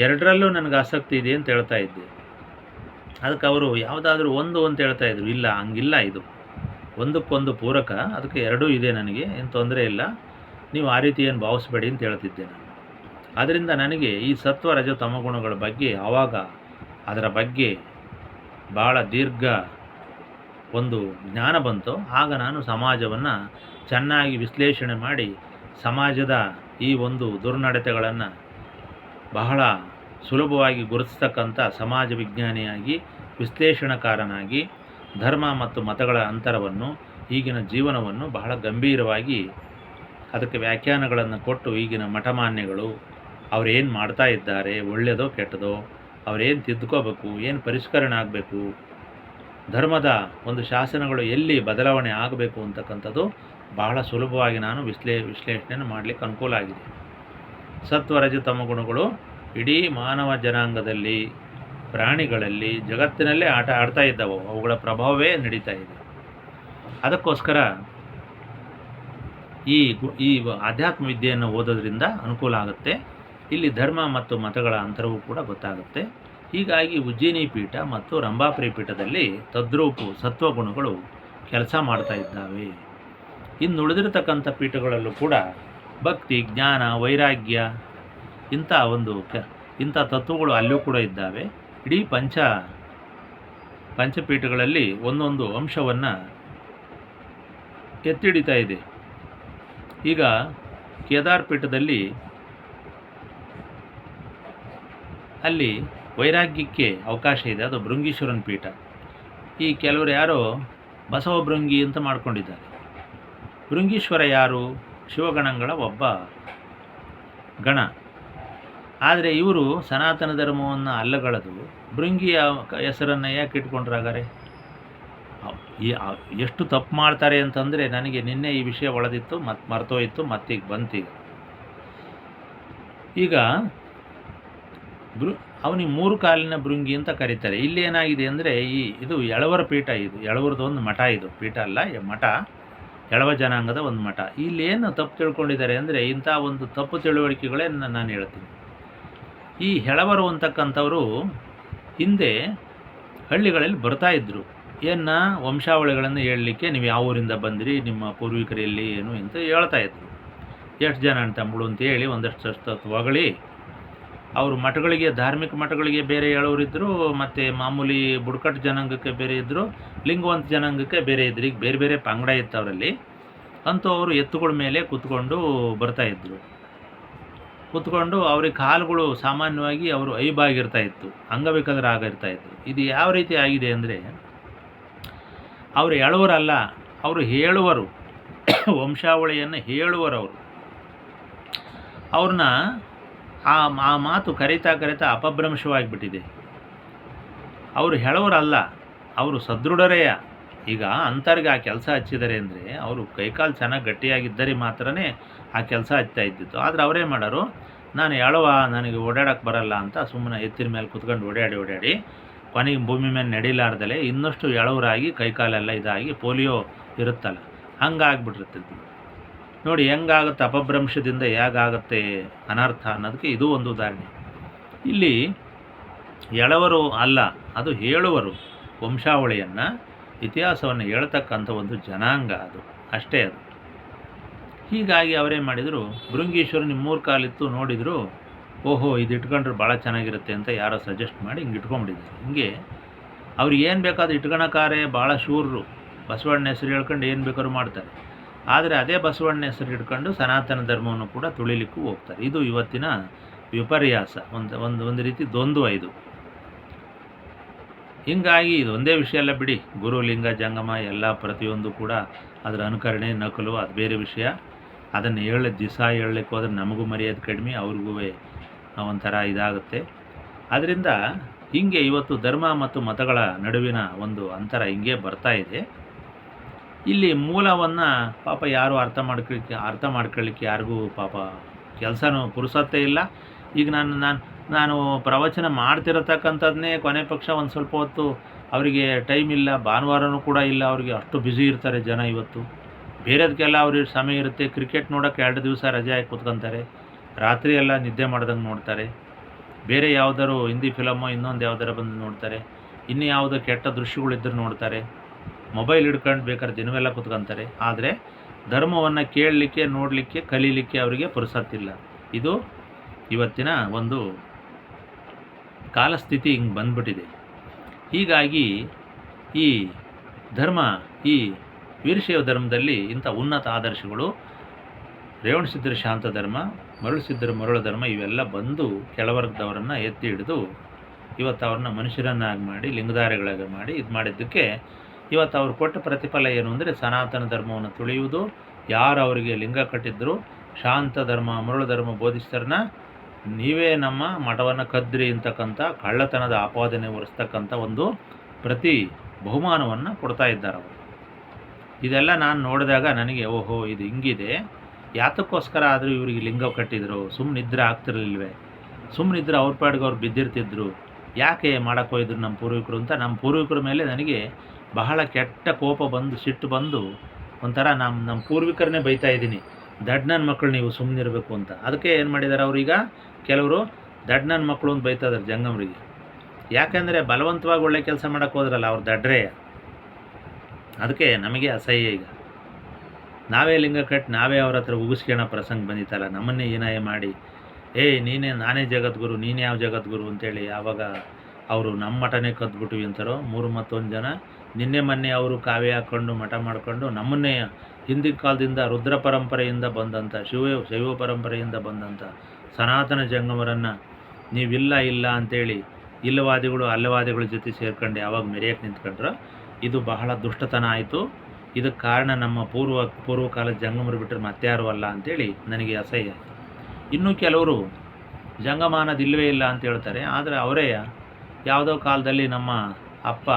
ಎರಡರಲ್ಲೂ ನನಗೆ ಆಸಕ್ತಿ ಇದೆ ಅಂತ ಹೇಳ್ತಾ ಇದ್ದೆ. ಅದಕ್ಕೆ ಅವರು ಯಾವುದಾದ್ರೂ ಒಂದು ಅಂತ ಹೇಳ್ತಾಯಿದ್ರು. ಇಲ್ಲ, ಹಂಗಿಲ್ಲ, ಇದು ಒಂದಕ್ಕೊಂದು ಪೂರಕ, ಅದಕ್ಕೆ ಎರಡೂ ಇದೆ, ನನಗೆ ಏನು ತೊಂದರೆ ಇಲ್ಲ, ನೀವು ಆ ರೀತಿ ಏನು ಭಾವಿಸ್ಬೇಡಿ ಅಂತ ಹೇಳ್ತಿದ್ದೆ ನಾನು. ಆದ್ದರಿಂದ ನನಗೆ ಈ ಸತ್ವ ರಜ ತಮಗುಣಗಳ ಬಗ್ಗೆ ಆವಾಗ ಅದರ ಬಗ್ಗೆ ಭಾಳ ದೀರ್ಘ ಒಂದು ಜ್ಞಾನ ಬಂತು. ಆಗ ನಾನು ಸಮಾಜವನ್ನು ಚೆನ್ನಾಗಿ ವಿಶ್ಲೇಷಣೆ ಮಾಡಿ ಸಮಾಜದ ಈ ಒಂದು ದುರ್ನಡತೆಗಳನ್ನು ಬಹಳ ಸುಲಭವಾಗಿ ಗುರುತಿಸ್ತಕ್ಕಂಥ ಸಮಾಜ ವಿಜ್ಞಾನಿಯಾಗಿ, ವಿಶ್ಲೇಷಣಕಾರನಾಗಿ ಧರ್ಮ ಮತ್ತು ಮತಗಳ ಅಂತರವನ್ನು, ಈಗಿನ ಜೀವನವನ್ನು ಬಹಳ ಗಂಭೀರವಾಗಿ ಅದಕ್ಕೆ ವ್ಯಾಖ್ಯಾನಗಳನ್ನು ಕೊಟ್ಟು, ಈಗಿನ ಮಠಮಾನ್ಯಗಳು ಅವರೇನು ಮಾಡ್ತಾ ಇದ್ದಾರೆ, ಒಳ್ಳೆಯದೋ ಕೆಟ್ಟದೋ, ಅವರೇನು ತಿದ್ದುಕೋಬೇಕು, ಏನು ಪರಿಷ್ಕರಣೆ ಆಗಬೇಕು, ಧರ್ಮದ ಒಂದು ಶಾಸನಗಳು ಎಲ್ಲಿ ಬದಲಾವಣೆ ಆಗಬೇಕು ಅಂತಕ್ಕಂಥದ್ದು ಬಹಳ ಸುಲಭವಾಗಿ ನಾನು ವಿಶ್ಲೇಷಣೆಯನ್ನು ಮಾಡಲಿಕ್ಕೆ ಅನುಕೂಲ ಆಗಿದೆ. ಸತ್ವರಜ ತಮಗುಣಗಳು ಇಡೀ ಮಾನವ ಜನಾಂಗದಲ್ಲಿ, ಪ್ರಾಣಿಗಳಲ್ಲಿ, ಜಗತ್ತಿನಲ್ಲೇ ಆಟ ಆಡ್ತಾ ಇದ್ದಾವೆ. ಅವುಗಳ ಪ್ರಭಾವವೇ ನಡೀತಾ ಇದೆ. ಅದಕ್ಕೋಸ್ಕರ ಈ ಆಧ್ಯಾತ್ಮ ವಿದ್ಯೆಯನ್ನು ಓದೋದ್ರಿಂದ ಅನುಕೂಲ ಆಗುತ್ತೆ. ಇಲ್ಲಿ ಧರ್ಮ ಮತ್ತು ಮತಗಳ ಅಂತರವೂ ಕೂಡ ಗೊತ್ತಾಗುತ್ತೆ. ಹೀಗಾಗಿ ಉಜ್ಜಿನಿ ಪೀಠ ಮತ್ತು ರಂಭಾಪುರಿ ಪೀಠದಲ್ಲಿ ತದ್ರೂಪು ಸತ್ವಗುಣಗಳು ಕೆಲಸ ಮಾಡ್ತಾ ಇದ್ದಾವೆ. ಇನ್ನು ಉಳಿದಿರತಕ್ಕಂಥ ಪೀಠಗಳಲ್ಲೂ ಕೂಡ ಭಕ್ತಿ, ಜ್ಞಾನ, ವೈರಾಗ್ಯ ಇಂಥ ತತ್ವಗಳು ಅಲ್ಲೂ ಕೂಡ ಇದ್ದಾವೆ. ಇಡೀ ಪಂಚಪೀಠಗಳಲ್ಲಿ ಒಂದೊಂದು ಅಂಶವನ್ನು ಎತ್ತಿಡಿತಾ ಇದೆ. ಈಗ ಕೇದಾರ್ ಪೀಠದಲ್ಲಿ ಅಲ್ಲಿ ವೈರಾಗ್ಯಕ್ಕೆ ಅವಕಾಶ ಇದೆ, ಅದು ಭೃಂಗೀಶ್ವರನ ಪೀಠ. ಈ ಕೆಲವರು ಯಾರೋ ಬಸವ ಭೃಂಗಿ ಅಂತ ಮಾಡ್ಕೊಂಡಿದ್ದಾರೆ. ಭೃಂಗೀಶ್ವರ ಯಾರು? ಶಿವಗಣಗಳ ಒಬ್ಬ ಗಣ. ಆದರೆ ಇವರು ಸನಾತನ ಧರ್ಮವನ್ನು ಅಲ್ಲಗಳೆದು ಭೃಂಗಿಯ ಹೆಸರನ್ನು ಯಾಕೆ ಇಟ್ಕೊಂಡ್ರಾಗಾರೆ? ಎಷ್ಟು ತಪ್ಪು ಮಾಡ್ತಾರೆ ಅಂತಂದರೆ, ನನಗೆ ನಿನ್ನೆ ಈ ವಿಷಯ ಒಳದಿತ್ತು, ಮತ್ತು ಮರ್ತೋಯಿತು, ಮತ್ತೀಗ ಬಂತೀಗ. ಈಗ ಅವನಿಗೆ ಮೂರು ಕಾಲಿನ ಭೃಂಗಿ ಅಂತ ಕರೀತಾರೆ. ಇಲ್ಲಿ ಏನಾಗಿದೆ ಅಂದರೆ, ಇದು ಎಳವರ ಪೀಠ, ಇದು ಎಳವರದ್ದು ಒಂದು ಮಠ, ಇದು ಪೀಠ ಅಲ್ಲ, ಮಠ, ಎಳವ ಜನಾಂಗದ ಒಂದು ಮಠ. ಇಲ್ಲೇನು ತಪ್ಪು ತಿಳ್ಕೊಂಡಿದ್ದಾರೆ ಅಂದರೆ, ಇಂಥ ಒಂದು ತಪ್ಪು ತಿಳುವಳಿಕೆಗಳೇ ನಾನು ಹೇಳ್ತೀನಿ. ಈ ಎಳವರು ಅಂತಕ್ಕಂಥವರು ಹಿಂದೆ ಹಳ್ಳಿಗಳಲ್ಲಿ ಬರ್ತಾಯಿದ್ರು. ವಂಶಾವಳಿಗಳನ್ನು ಹೇಳಲಿಕ್ಕೆ, ನೀವು ಯಾವ ಊರಿಂದ ಬಂದಿರಿ, ನಿಮ್ಮ ಪೂರ್ವಿಕರಲ್ಲಿ ಏನು ಅಂತ ಹೇಳ್ತಾಯಿದ್ರು. ಎಷ್ಟು ಜನ ತಮ್ಮಳು ಅಂತೇಳಿ ಒಂದಷ್ಟು ಹೊಗಳಿ ಅವರು ಮಠಗಳಿಗೆ, ಧಾರ್ಮಿಕ ಮಠಗಳಿಗೆ ಬೇರೆ ಹೇಳೋರಿದ್ದರು, ಮತ್ತು ಮಾಮೂಲಿ ಬುಡಕಟ್ಟು ಜನಾಂಗಕ್ಕೆ ಬೇರೆ ಇದ್ದರು, ಲಿಂಗವಂತ ಜನಾಂಗಕ್ಕೆ ಬೇರೆ ಇದ್ರು. ಈಗ ಬೇರೆ ಬೇರೆ ಪಂಗಡ ಇತ್ತು ಅವರಲ್ಲಿ. ಅಂತೂ ಅವರು ಎತ್ತುಗಳ ಮೇಲೆ ಕೂತ್ಕೊಂಡು ಬರ್ತಾಯಿದ್ರು. ಕೂತ್ಕೊಂಡು ಅವ್ರಿಗೆ ಕಾಲುಗಳು ಸಾಮಾನ್ಯವಾಗಿ ಅವರು ಐಬಾಗಿರ್ತಾ ಇತ್ತು, ಅಂಗವಿಕಲರಾಗಿರ್ತಾಯಿದ್ರು. ಇದು ಯಾವ ರೀತಿ ಆಗಿದೆ ಅಂದರೆ, ಅವರು ಎಳುವರಲ್ಲ, ಅವರು ಹೇಳುವರು. ವಂಶಾವಳಿಯನ್ನು ಹೇಳುವರವರು. ಅವ್ರನ್ನ ಆ ಮಾತು ಕರೀತಾ ಅಪಭ್ರಂಶವಾಗಿಬಿಟ್ಟಿದೆ. ಅವರು ಹೇಳೋರಲ್ಲ, ಅವರು ಸದೃಢರೆಯ. ಈಗ ಅಂಥವ್ರಿಗೆ ಆ ಕೆಲಸ ಹಚ್ಚಿದ್ದಾರೆ ಅಂದರೆ ಅವರು ಕೈಕಾಲು ಚೆನ್ನಾಗಿ ಗಟ್ಟಿಯಾಗಿದ್ದರೆ ಮಾತ್ರನೇ ಆ ಕೆಲಸ ಹಚ್ತಾ ಇದ್ದಿತ್ತು. ಆದರೆ ಅವರೇ ಮಾಡೋರು, ನಾನು ಹೇಳುವ, ನನಗೆ ಓಡಾಡೋಕ್ಕೆ ಬರಲ್ಲ ಅಂತ ಸುಮ್ಮನೆ ಎತ್ತಿನ ಮೇಲೆ ಕುತ್ಕೊಂಡು ಓಡಾಡಿ ಕೊನೆಗೆ ಭೂಮಿ ಮೇಲೆ ನಡಿಲಾರ್ದಲೇ ಇನ್ನಷ್ಟು ಎಳವರಾಗಿ ಕೈಕಾಲೆಲ್ಲ ಇದಾಗಿ ಪೋಲಿಯೋ ಇರುತ್ತಲ್ಲ, ಹಂಗಾಗ್ಬಿಟ್ಟಿರ್ತಿದ್ವಿ. ನೋಡಿ ಹೆಂಗಾಗುತ್ತೆ, ಅಪಭ್ರಂಶದಿಂದ ಹೇಗಾಗುತ್ತೆ ಅನರ್ಥ ಅನ್ನೋದಕ್ಕೆ ಇದು ಒಂದು ಉದಾಹರಣೆ. ಇಲ್ಲಿ ಎಳವರು ಅಲ್ಲ, ಅದು ಹೇಳುವರು. ವಂಶಾವಳಿಯನ್ನು, ಇತಿಹಾಸವನ್ನು ಹೇಳ್ತಕ್ಕಂಥ ಒಂದು ಜನಾಂಗ ಅದು, ಅಷ್ಟೇ ಅದು. ಹೀಗಾಗಿ ಅವರೇನು ಮಾಡಿದರು, ಭೃಂಗೀಶ್ವರ ನಿಮ್ಮ 3 ಕಾಲಿತ್ತು ನೋಡಿದರು, ಓಹೋ ಇದು ಇಟ್ಕೊಂಡ್ರೆ ಭಾಳ ಚೆನ್ನಾಗಿರುತ್ತೆ ಅಂತ ಯಾರೋ ಸಜೆಸ್ಟ್ ಮಾಡಿ ಹಿಂಗೆ ಇಟ್ಕೊಂಡ್ಬಿಟ್ಟಿದ್ದಾರೆ. ಹಿಂಗೆ ಅವ್ರಿಗೆ ಏನು ಬೇಕಾದ್ರೂ ಇಟ್ಕೊಳಕ್ಕಾರೆ ಭಾಳ ಶೂರರು. ಬಸವಣ್ಣ ಹೆಸರು ಹೇಳ್ಕೊಂಡು ಏನು ಬೇಕಾದ್ರೂ ಮಾಡ್ತಾರೆ. ಆದರೆ ಅದೇ ಬಸವಣ್ಣ ಹೆಸರು ಹಿಡ್ಕೊಂಡು ಸನಾತನ ಧರ್ಮವನ್ನು ಕೂಡ ತುಳಿಲಿಕ್ಕೂ ಹೋಗ್ತಾರೆ. ಇದು ಇವತ್ತಿನ ವಿಪರ್ಯಾಸ, ಒಂದು ರೀತಿ ದ್ವಂದ್ವ ಇದು. ಹೀಗಾಗಿ ಇದು ಒಂದೇ ವಿಷಯ ಅಲ್ಲ ಬಿಡಿ, ಗುರು ಲಿಂಗ ಜಂಗಮ ಎಲ್ಲ ಪ್ರತಿಯೊಂದು ಕೂಡ ಅದರ ಅನುಕರಣೆ, ನಕಲು ಅದು ಬೇರೆ ವಿಷಯ. ಅದನ್ನು ದಿವಸ ಹೇಳಲಿಕ್ಕೆ ಹೋದ್ರೆ ನಮಗೂ ಮರ್ಯಾದೆ ಕಡಿಮೆ, ಅವ್ರಿಗೂ ಒಂಥರ ಇದಾಗುತ್ತೆ. ಅದರಿಂದ ಹೀಗೆ ಇವತ್ತು ಧರ್ಮ ಮತ್ತು ಮತಗಳ ನಡುವಿನ ಒಂದು ಅಂತರ ಹಿಂಗೆ ಬರ್ತಾ ಇದೆ. ಇಲ್ಲಿ ಮೂಲವನ್ನು ಪಾಪ ಯಾರು ಅರ್ಥ ಮಾಡ್ಕೊಳ್ಳಿಕ್ಕೆ ಯಾರಿಗೂ ಪಾಪ ಕೆಲಸನೂ ಪುರುಸತ್ತೇ ಇಲ್ಲ. ಈಗ ನಾನು ಪ್ರವಚನ ಮಾಡ್ತಿರತಕ್ಕಂಥದ್ದನ್ನೇ ಕೊನೆ ಪಕ್ಷ ಒಂದು ಸ್ವಲ್ಪ ಹೊತ್ತು ಅವರಿಗೆ ಟೈಮ್ ಇಲ್ಲ, ಭಾನುವಾರನೂ ಕೂಡ ಇಲ್ಲ, ಅವರಿಗೆ ಅಷ್ಟು ಬ್ಯುಸಿ ಇರ್ತಾರೆ ಜನ ಇವತ್ತು. ಬೇರೆದಕ್ಕೆಲ್ಲ ಅವ್ರಿಗೆ ಸಮಯ ಇರುತ್ತೆ. ಕ್ರಿಕೆಟ್ ನೋಡೋಕ್ಕೆ 2 ದಿವಸ ರಜೆ ಹಾಕಿ ಕೂತ್ಕೊತಾರೆ, ರಾತ್ರಿ ಎಲ್ಲ ನಿದ್ದೆ ಮಾಡ್ದಂಗೆ ನೋಡ್ತಾರೆ. ಬೇರೆ ಯಾವುದಾದ್ರು ಹಿಂದಿ ಫಿಲಮೋ ಇನ್ನೊಂದು ಯಾವ್ದಾರು ಬಂದು ನೋಡ್ತಾರೆ, ಇನ್ನು ಯಾವುದೋ ಕೆಟ್ಟ ದೃಶ್ಯಗಳಿದ್ದರೂ ನೋಡ್ತಾರೆ. ಮೊಬೈಲ್ ಹಿಡ್ಕೊಂಡು ಬೇಕಾದ್ರೆ ದಿನವೆಲ್ಲ ಕೂತ್ಕೊತಾರೆ. ಆದರೆ ಧರ್ಮವನ್ನು ಕೇಳಲಿಕ್ಕೆ, ನೋಡಲಿಕ್ಕೆ, ಕಲೀಲಿಕ್ಕೆ ಅವರಿಗೆ ಪುರುಸತ್ತಿಲ್ಲ. ಇದು ಇವತ್ತಿನ ಒಂದು ಕಾಲಸ್ಥಿತಿ ಹಿಂಗೆ ಬಂದ್ಬಿಟ್ಟಿದೆ. ಹೀಗಾಗಿ ಈ ಧರ್ಮ, ಈ ವೀರಶೈವ ಧರ್ಮದಲ್ಲಿ ಇಂಥ ಉನ್ನತ ಆದರ್ಶಗಳು, ರೇವಣಸಿದ್ಧರ ಶಾಂತ ಧರ್ಮ, ಮರಳುಸಿದ್ಧರ ಮರಳು ಧರ್ಮ ಇವೆಲ್ಲ ಬಂದು ಕೆಳವರ್ಗದವರನ್ನು ಎತ್ತಿ ಹಿಡಿದು ಇವತ್ತು ಅವ್ರನ್ನ ಮನುಷ್ಯರನ್ನಾಗಿ ಮಾಡಿ, ಲಿಂಗಧಾರಿಗಳಾಗಿ ಮಾಡಿ ಇದು ಮಾಡಿದ್ದಕ್ಕೆ ಇವತ್ತು ಅವ್ರು ಕೊಟ್ಟ ಪ್ರತಿಫಲ ಏನು ಅಂದರೆ ಸನಾತನ ಧರ್ಮವನ್ನು ತುಳಿಯುವುದು. ಯಾರು ಅವರಿಗೆ ಲಿಂಗ ಕಟ್ಟಿದ್ರು, ಶಾಂತ ಧರ್ಮ, ಮರಳು ಧರ್ಮ ಬೋಧಿಸ್ತಾರನ್ನ ನೀವೇ ನಮ್ಮ ಮಠವನ್ನು ಕದ್ರಿ ಅಂತಕ್ಕಂಥ ಕಳ್ಳತನದ ಆಪಾದನೆ ಹೊರಿಸ್ತಕ್ಕಂಥ ಒಂದು ಪ್ರತಿ ಬಹುಮಾನವನ್ನು ಕೊಡ್ತಾ ಇದ್ದಾರೆ ಅವರು. ಇದೆಲ್ಲ ನಾನು ನೋಡಿದಾಗ ನನಗೆ ಓಹೋ ಇದು ಹಿಂಗಿದೆ, ಯಾತಕ್ಕೋಸ್ಕರ ಆದರೂ ಇವರಿಗೆ ಲಿಂಗ ಕಟ್ಟಿದ್ರು, ಸುಮ್ಮನಿದ್ರೆ ಆಗ್ತಿರಲಿಲ್ವೇ, ಸುಮ್ಮನಿದ್ರೆ ಅವ್ರ ಪಾಡಿಗೆ ಅವ್ರು ಬಿದ್ದಿರ್ತಿದ್ರು, ಯಾಕೆ ಮಾಡೋಕ್ಕೋಯ್ದ್ರು ನಮ್ಮ ಪೂರ್ವಿಕರು ಅಂತ ನಮ್ಮ ಪೂರ್ವಿಕರ ಮೇಲೆ ನನಗೆ ಬಹಳ ಕೆಟ್ಟ ಕೋಪ ಬಂದು, ಸಿಟ್ಟು ಬಂದು ಒಂಥರ ನಮ್ಮ ಪೂರ್ವಿಕರನ್ನೇ ಬೈತಾ ಇದ್ದೀನಿ, ದಡ್ಡನ ಮಕ್ಕಳು ನೀವು ಸುಮ್ಮನಿರಬೇಕು ಅಂತ. ಅದಕ್ಕೆ ಏನು ಮಾಡಿದ್ದಾರೆ ಅವರೀಗ, ಕೆಲವರು ದಡ್ಡನ ಮಕ್ಕಳು ಅಂತ ಬೈತಾ ಇದ್ದಾರೆ ಜಂಗಮರಿಗೆ. ಯಾಕೆಂದರೆ ಬಲವಂತವಾಗಿ ಒಳ್ಳೆ ಕೆಲಸ ಮಾಡೋಕ್ಕೆ ಹೋದ್ರಲ್ಲ, ಅವ್ರು ದಡ್ರೆ. ಅದಕ್ಕೆ ನಮಗೆ ಅಸಹ್ಯ. ಈಗ ನಾವೇ ಲಿಂಗ ಕಟ್ಟಿ ನಾವೇ ಅವ್ರ ಹತ್ರ ಉಗಿಸ್ಕೊಳ್ಳೋ ಪ್ರಸಂಗ ಬಂದಿತ್ತಲ್ಲ, ನಮ್ಮನ್ನೇ ಏನಾಯ ಮಾಡಿ ನಾನೇ ಜಗದ್ಗುರು, ನೀನು ಯಾವ ಜಗದ್ಗುರು ಅಂತೇಳಿ ಯಾವಾಗ ಅವರು ನಮ್ಮ ಮಠನೇ ಕದ್ಬಿಟ್ವಿ ಅಂತಾರೋ 31 ಜನ. ಮೊನ್ನೆ ಅವರು ಕಾವ್ಯ ಹಾಕ್ಕೊಂಡು ಮಠ ಮಾಡಿಕೊಂಡು ನಮ್ಮನ್ನೇ ಹಿಂದಿನ ಕಾಲದಿಂದ ರುದ್ರ ಪರಂಪರೆಯಿಂದ ಬಂದಂಥ ಶೈವ ಪರಂಪರೆಯಿಂದ ಬಂದಂಥ ಸನಾತನ ಜಂಗಮರನ್ನು ನೀವಿಲ್ಲ ಅಂಥೇಳಿ ಇಲ್ಲವಾದಿಗಳು ಅಲ್ಲವಾದಿಗಳ ಜೊತೆ ಸೇರ್ಕೊಂಡು ಯಾವಾಗ ಮೆರೆಯಕ್ಕೆ ನಿಂತ್ಕೊಂಡ್ರೋ ಇದು ಬಹಳ ದುಷ್ಟತನ ಆಯಿತು. ಇದಕ್ಕೆ ಕಾರಣ ನಮ್ಮ ಪೂರ್ವಕಾಲದ ಜಂಗಮರು ಬಿಟ್ಟರೆ ಮತ್ತಾರೂ ಅಲ್ಲ ಅಂಥೇಳಿ ನನಗೆ ಅಸಹ್ಯ ಆಯಿತು. ಇನ್ನೂ ಕೆಲವರು ಜಂಗಮ ಅನ್ನೋದು ಇಲ್ಲವೇ ಇಲ್ಲ ಅಂತ ಹೇಳ್ತಾರೆ. ಆದರೆ ಅವರೇ ಯಾವುದೋ ಕಾಲದಲ್ಲಿ ನಮ್ಮ ಅಪ್ಪ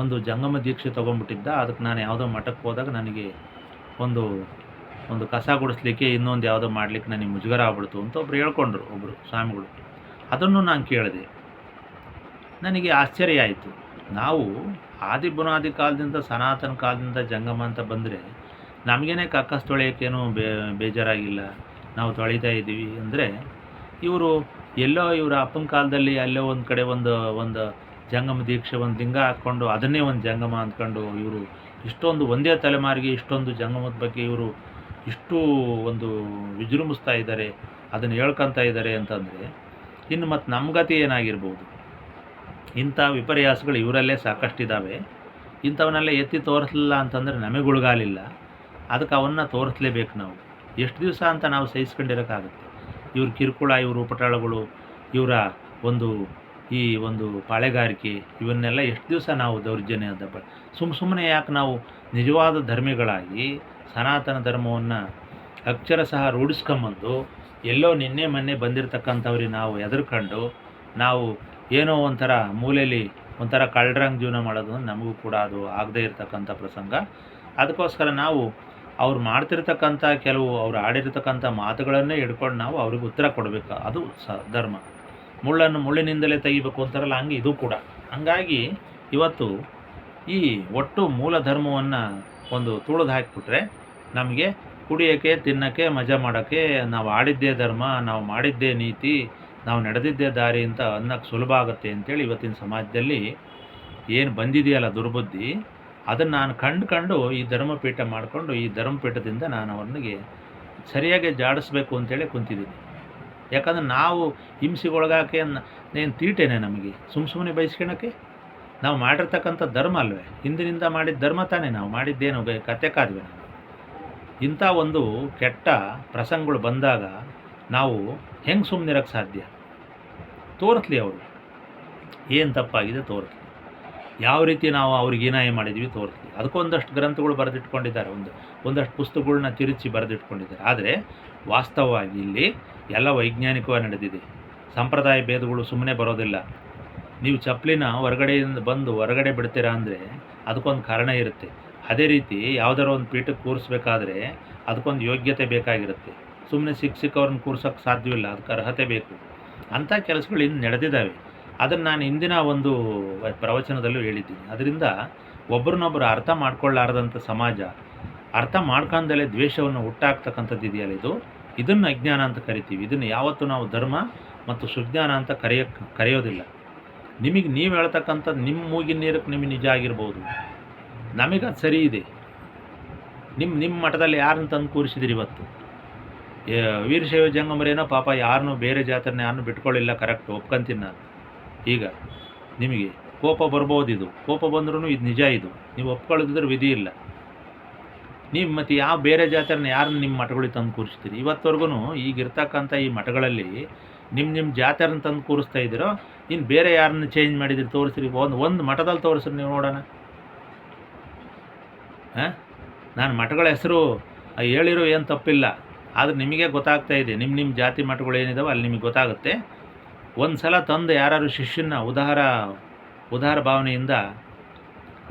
ಒಂದು ಜಂಗಮ ದೀಕ್ಷೆ ತೊಗೊಂಡ್ಬಿಟ್ಟಿದ್ದ. ಅದಕ್ಕೆ ನಾನು ಯಾವುದೋ ಮಠಕ್ಕೆ ಹೋದಾಗ ನನಗೆ ಒಂದು ಕಸ ಗುಡಿಸ್ಲಿಕ್ಕೆ ಇನ್ನೊಂದು ಯಾವುದೋ ಮಾಡಲಿಕ್ಕೆ ನನಗೆ ಮುಜುಗರ ಆಗ್ಬಿಡ್ತು ಅಂತ ಹೇಳ್ಕೊಂಡ್ರು ಒಬ್ಬರು ಸ್ವಾಮಿಗಳು. ಅದನ್ನು ನಾನು ಕೇಳಿದೆ, ನನಗೆ ಆಶ್ಚರ್ಯ ಆಯಿತು. ನಾವು ಆದಿ ಬುನಾದಿ ಕಾಲದಿಂದ ಸನಾತನ ಕಾಲದಿಂದ ಜಂಗಮ ಅಂತ ಬಂದರೆ ನಮಗೇನೆ ಕಕ್ಕಸ್ ತೊಳೆಯೋಕ್ಕೇನು ಬೇಜಾರಾಗಿಲ್ಲ, ನಾವು ತೊಳಿತಾ ಇದ್ದೀವಿ ಅಂದರೆ, ಇವರು ಎಲ್ಲೋ ಇವರ ಅಪ್ಪನ ಕಾಲದಲ್ಲಿ ಅಲ್ಲೋ ಒಂದು ಕಡೆ ಒಂದು ಜಂಗಮ ದೀಕ್ಷೆ ಒಂದು ಲಿಂಗ ಹಾಕ್ಕೊಂಡು ಅದನ್ನೇ ಒಂದು ಜಂಗಮ ಅಂದ್ಕೊಂಡು ಇವರು ಇಷ್ಟೊಂದು ಒಂದೇ ತಲೆಮಾರಿಗೆ ಇಷ್ಟೊಂದು ಜಂಗಮದ ಬಗ್ಗೆ ಇವರು ಇಷ್ಟು ಒಂದು ವಿಜೃಂಭಿಸ್ತಾ ಇದ್ದಾರೆ, ಅದನ್ನು ಹೇಳ್ಕೊತಾ ಇದ್ದಾರೆ ಅಂತಂದರೆ ಇನ್ನು ಮತ್ತು ನಮ್ಮ ಗತಿ ಏನಾಗಿರ್ಬೋದು? ಇಂಥ ವಿಪರ್ಯಾಸಗಳು ಇವರಲ್ಲೇ ಸಾಕಷ್ಟಿದ್ದಾವೆ. ಇಂಥವನ್ನೆಲ್ಲ ಎತ್ತಿ ತೋರಿಸಲಿಲ್ಲ ಅಂತಂದರೆ ನಮಗೆ ಉಳ್ಗಾಲಿಲ್ಲ. ಅದಕ್ಕೆ ಅವನ್ನ ತೋರಿಸ್ಲೇಬೇಕು ನಾವು. ಎಷ್ಟು ದಿವಸ ಅಂತ ನಾವು ಸಹಿಸ್ಕೊಂಡಿರೋಕ್ಕಾಗುತ್ತೆ? ಇವ್ರ ಕಿರುಕುಳ, ಇವ್ರ ಉಪಟಳಗಳು, ಇವರ ಒಂದು ಈ ಒಂದು ಪಾಳೆಗಾರಿಕೆ, ಇವನ್ನೆಲ್ಲ ಎಷ್ಟು ದಿವಸ ನಾವು ದೌರ್ಜನ್ಯದ ಸುಮ್ಮನೆ ಯಾಕೆ ನಾವು ನಿಜವಾದ ಧರ್ಮಿಗಳಾಗಿ ಸನಾತನ ಧರ್ಮವನ್ನು ಅಕ್ಷರಶಃ ರೂಢಿಸ್ಕೊಂಬಂದು ಎಲ್ಲೋ ನಿನ್ನೆ ಮೊನ್ನೆ ಬಂದಿರತಕ್ಕಂಥವ್ರಿಗೆ ನಾವು ಹೆದರ್ಕೊಂಡು ನಾವು ಏನೋ ಒಂಥರ ಮೂಲೆಯಲ್ಲಿ ಒಂಥರ ಕಳ್ಳರಂಗೆ ಜೀವನ ಮಾಡೋದು ನಮಗೂ ಕೂಡ ಅದು ಆಗದೇ ಇರತಕ್ಕಂಥ ಪ್ರಸಂಗ. ಅದಕ್ಕೋಸ್ಕರ ನಾವು ಅವ್ರು ಮಾಡ್ತಿರ್ತಕ್ಕಂಥ ಕೆಲವು ಅವ್ರು ಆಡಿರ್ತಕ್ಕಂಥ ಮಾತುಗಳನ್ನೇ ಹಿಡ್ಕೊಂಡು ನಾವು ಅವ್ರಿಗೆ ಉತ್ತರ ಕೊಡಬೇಕು. ಅದು ಧರ್ಮ. ಮುಳ್ಳನ್ನು ಮುಳ್ಳಿನಿಂದಲೇ ತೆಗಿಬೇಕು ಅಂತಾರಲ್ಲ, ಹಂಗೆ ಇದು ಕೂಡ. ಹಂಗಾಗಿ ಇವತ್ತು ಈ ಒಟ್ಟು ಮೂಲ ಧರ್ಮವನ್ನು ಒಂದು ತುಳಿದು ಹಾಕಿಬಿಟ್ರೆ ನಮಗೆ ಕುಡಿಯೋಕ್ಕೆ, ತಿನ್ನೋಕ್ಕೆ, ಮಜಾ ಮಾಡೋಕ್ಕೆ, ನಾವು ಆಡಿದ್ದೇ ಧರ್ಮ, ನಾವು ಮಾಡಿದ್ದೇ ನೀತಿ, ನಾವು ನಡೆದಿದ್ದೇ ದಾರಿ ಅಂತ ಅನ್ನೋಕ್ಕೆ ಸುಲಭ ಆಗುತ್ತೆ ಅಂತೇಳಿ ಇವತ್ತಿನ ಸಮಾಜದಲ್ಲಿ ಏನು ಬಂದಿದೆಯಲ್ಲ ದುರ್ಬುದ್ಧಿ, ಅದನ್ನು ನಾನು ಕಂಡು ಈ ಧರ್ಮಪೀಠ ಮಾಡಿಕೊಂಡು ಈ ಧರ್ಮಪೀಠದಿಂದ ನಾನು ಅವನಿಗೆ ಸರಿಯಾಗಿ ಜಾಡಿಸ್ಬೇಕು ಅಂತೇಳಿ ಕುಂತಿದ್ದೀನಿ. ಯಾಕಂದ್ರೆ ನಾವು ಹಿಂಸೆಗೊಳಗಾಕೆ ಏನು ತೀಟೇನೆ ನಮಗೆ ಸುಮ್ಮನೆ ಬಯಸ್ಕೊಳಕ್ಕೆ? ನಾವು ಮಾಡಿರ್ತಕ್ಕಂಥ ಧರ್ಮ ಅಲ್ವೇ? ಹಿಂದಿನಿಂದ ಮಾಡಿದ ಧರ್ಮ ತಾನೇ ನಾವು ಮಾಡಿದ್ದೇನು ಕತೆ ಕಾದ್ವಿ ನಾವು. ಇಂಥ ಒಂದು ಕೆಟ್ಟ ಪ್ರಸಂಗಗಳು ಬಂದಾಗ ನಾವು ಹೆಂಗೆ ಸುಮ್ಮನಿರೋಕ್ಕೆ ಸಾಧ್ಯ? ತೋರಿಸ್ಲಿ ಅವರು ಏನು ತಪ್ಪಾಗಿದೆ, ತೋರಿಸ್ಲಿ. ಯಾವ ರೀತಿ ನಾವು ಅವ್ರಿಗೆ ಏನಾಯ ಮಾಡಿದ್ವಿ ತೋರಿಸ್ಲಿ. ಅದಕ್ಕೊಂದಷ್ಟು ಗ್ರಂಥಗಳು ಬರೆದಿಟ್ಕೊಂಡಿದ್ದಾರೆ, ಒಂದಷ್ಟು ಪುಸ್ತಕಗಳನ್ನ ತಿರುಚಿ ಬರೆದಿಟ್ಕೊಂಡಿದ್ದಾರೆ. ಆದರೆ ವಾಸ್ತವವಾಗಿ ಇಲ್ಲಿ ಎಲ್ಲ ವೈಜ್ಞಾನಿಕವಾಗಿ ನಡೆದಿದೆ. ಸಂಪ್ರದಾಯ ಭೇದಗಳು ಸುಮ್ಮನೆ ಬರೋದಿಲ್ಲ. ನೀವು ಚಪ್ಪಲಿನ ಹೊರಗಡೆಯಿಂದ ಬಂದು ಹೊರಗಡೆ ಬಿಡ್ತೀರಾ ಅಂದರೆ ಅದಕ್ಕೊಂದು ಕಾರಣ ಇರುತ್ತೆ. ಅದೇ ರೀತಿ ಯಾವುದಾದ್ರು ಒಂದು ಪೀಠಕ್ಕೆ ಕೂರಿಸ್ಬೇಕಾದ್ರೆ ಅದಕ್ಕೊಂದು ಯೋಗ್ಯತೆ ಬೇಕಾಗಿರುತ್ತೆ. ಸುಮ್ಮನೆ ಸಿಕ್ಕವ್ರನ್ನ ಕೂರ್ಸೋಕ್ಕೆ ಸಾಧ್ಯವಿಲ್ಲ, ಅದಕ್ಕೆ ಅರ್ಹತೆ ಬೇಕು. ಅಂಥ ಕೆಲಸಗಳು ಇನ್ನು ನಡೆದಿದ್ದಾವೆ. ಅದನ್ನು ನಾನು ಹಿಂದಿನ ಒಂದು ಪ್ರವಚನದಲ್ಲೂ ಹೇಳಿದ್ದೀನಿ. ಅದರಿಂದ ಒಬ್ಬರನ್ನೊಬ್ಬರು ಅರ್ಥ ಮಾಡ್ಕೊಳ್ಳಾರ್ದಂಥ ಸಮಾಜ, ಅರ್ಥ ಮಾಡ್ಕೊಂಡಲೇ ದ್ವೇಷವನ್ನು ಹುಟ್ಟಾಕ್ತಕ್ಕಂಥದ್ದು ಇದೆಯಲ್ಲ, ಇದನ್ನು ಅಜ್ಞಾನ ಅಂತ ಕರಿತೀವಿ. ಇದನ್ನು ಯಾವತ್ತೂ ನಾವು ಧರ್ಮ ಮತ್ತು ಸುಜ್ಞಾನ ಅಂತ ಕರೆಯೋದಿಲ್ಲ. ನಿಮಗೆ ನೀವು ಹೇಳ್ತಕ್ಕಂಥದ್ದು ನಿಮ್ಮ ಮೂಗಿನ ನೀರಕ್ಕೆ ನಿಮಗೆ ನಿಜ ಆಗಿರ್ಬೋದು, ನಮಗೆ ಅದು ಸರಿ ಇದೆ. ನಿಮ್ಮ ಮಠದಲ್ಲಿ ಯಾರನ್ನು ತಂದು ಕೂರಿಸಿದಿರಿ ಇವತ್ತು? ವೀರಶೈವ ಜಂಗಮರೇನೋ ಪಾಪ ಯಾರನ್ನೂ ಬೇರೆ ಜಾತಿಯನ್ನ ಯಾರನ್ನೂ ಬಿಟ್ಕೊಳ್ಳಿಲ್ಲ, ಕರೆಕ್ಟ್ ಒಪ್ಕೊಂತೀನಿ ನಾನು. ಈಗ ನಿಮಗೆ ಕೋಪ ಬರ್ಬೋದು, ಇದು ಕೋಪ ಬಂದ್ರೂ ಇದು ನಿಜ, ಇದು ನೀವು ಒಪ್ಕೊಳ್ಳೋದಿದ್ರೆ ವಿಧಿ ಇಲ್ಲ. ನೀವು ಮತ್ತು ಯಾವ ಬೇರೆ ಜಾತಿಯನ್ನ ಯಾರನ್ನ ನಿಮ್ಮ ಮಠಗಳಿಗೆ ತಂದು ಕೂರಿಸ್ತೀರಿ? ಇವತ್ತವರೆಗೂ ಈಗಿರ್ತಕ್ಕಂಥ ಈ ಮಠಗಳಲ್ಲಿ ನಿಮ್ಮ ಜಾತಿಯರನ್ನ ತಂದು ಕೂರಿಸ್ತಾ ಇದ್ದೀರೋ, ಇನ್ನು ಬೇರೆ ಯಾರನ್ನ ಚೇಂಜ್ ಮಾಡಿದಿರಿ ತೋರಿಸ್ರಿ. ಒಂದು ಮಠದಲ್ಲಿ ತೋರಿಸ್ರಿ ನೀವು ನೋಡೋಣ. ನಾನು ಮಠಗಳ ಹೆಸರು ಹೇಳಿರೋ ಏನು ತಪ್ಪಿಲ್ಲ, ಆದರೆ ನಿಮಗೆ ಗೊತ್ತಾಗ್ತಾ ಇದೆ. ನಿಮ್ಮ ಜಾತಿ ಮಠಗಳು ಏನಿದಾವೆ ಅಲ್ಲಿ ನಿಮಗೆ ಗೊತ್ತಾಗುತ್ತೆ. ಒಂದು ಸಲ ತಂದು ಯಾರು ಶಿಷ್ಯನ ಉದಾರ ಭಾವನೆಯಿಂದ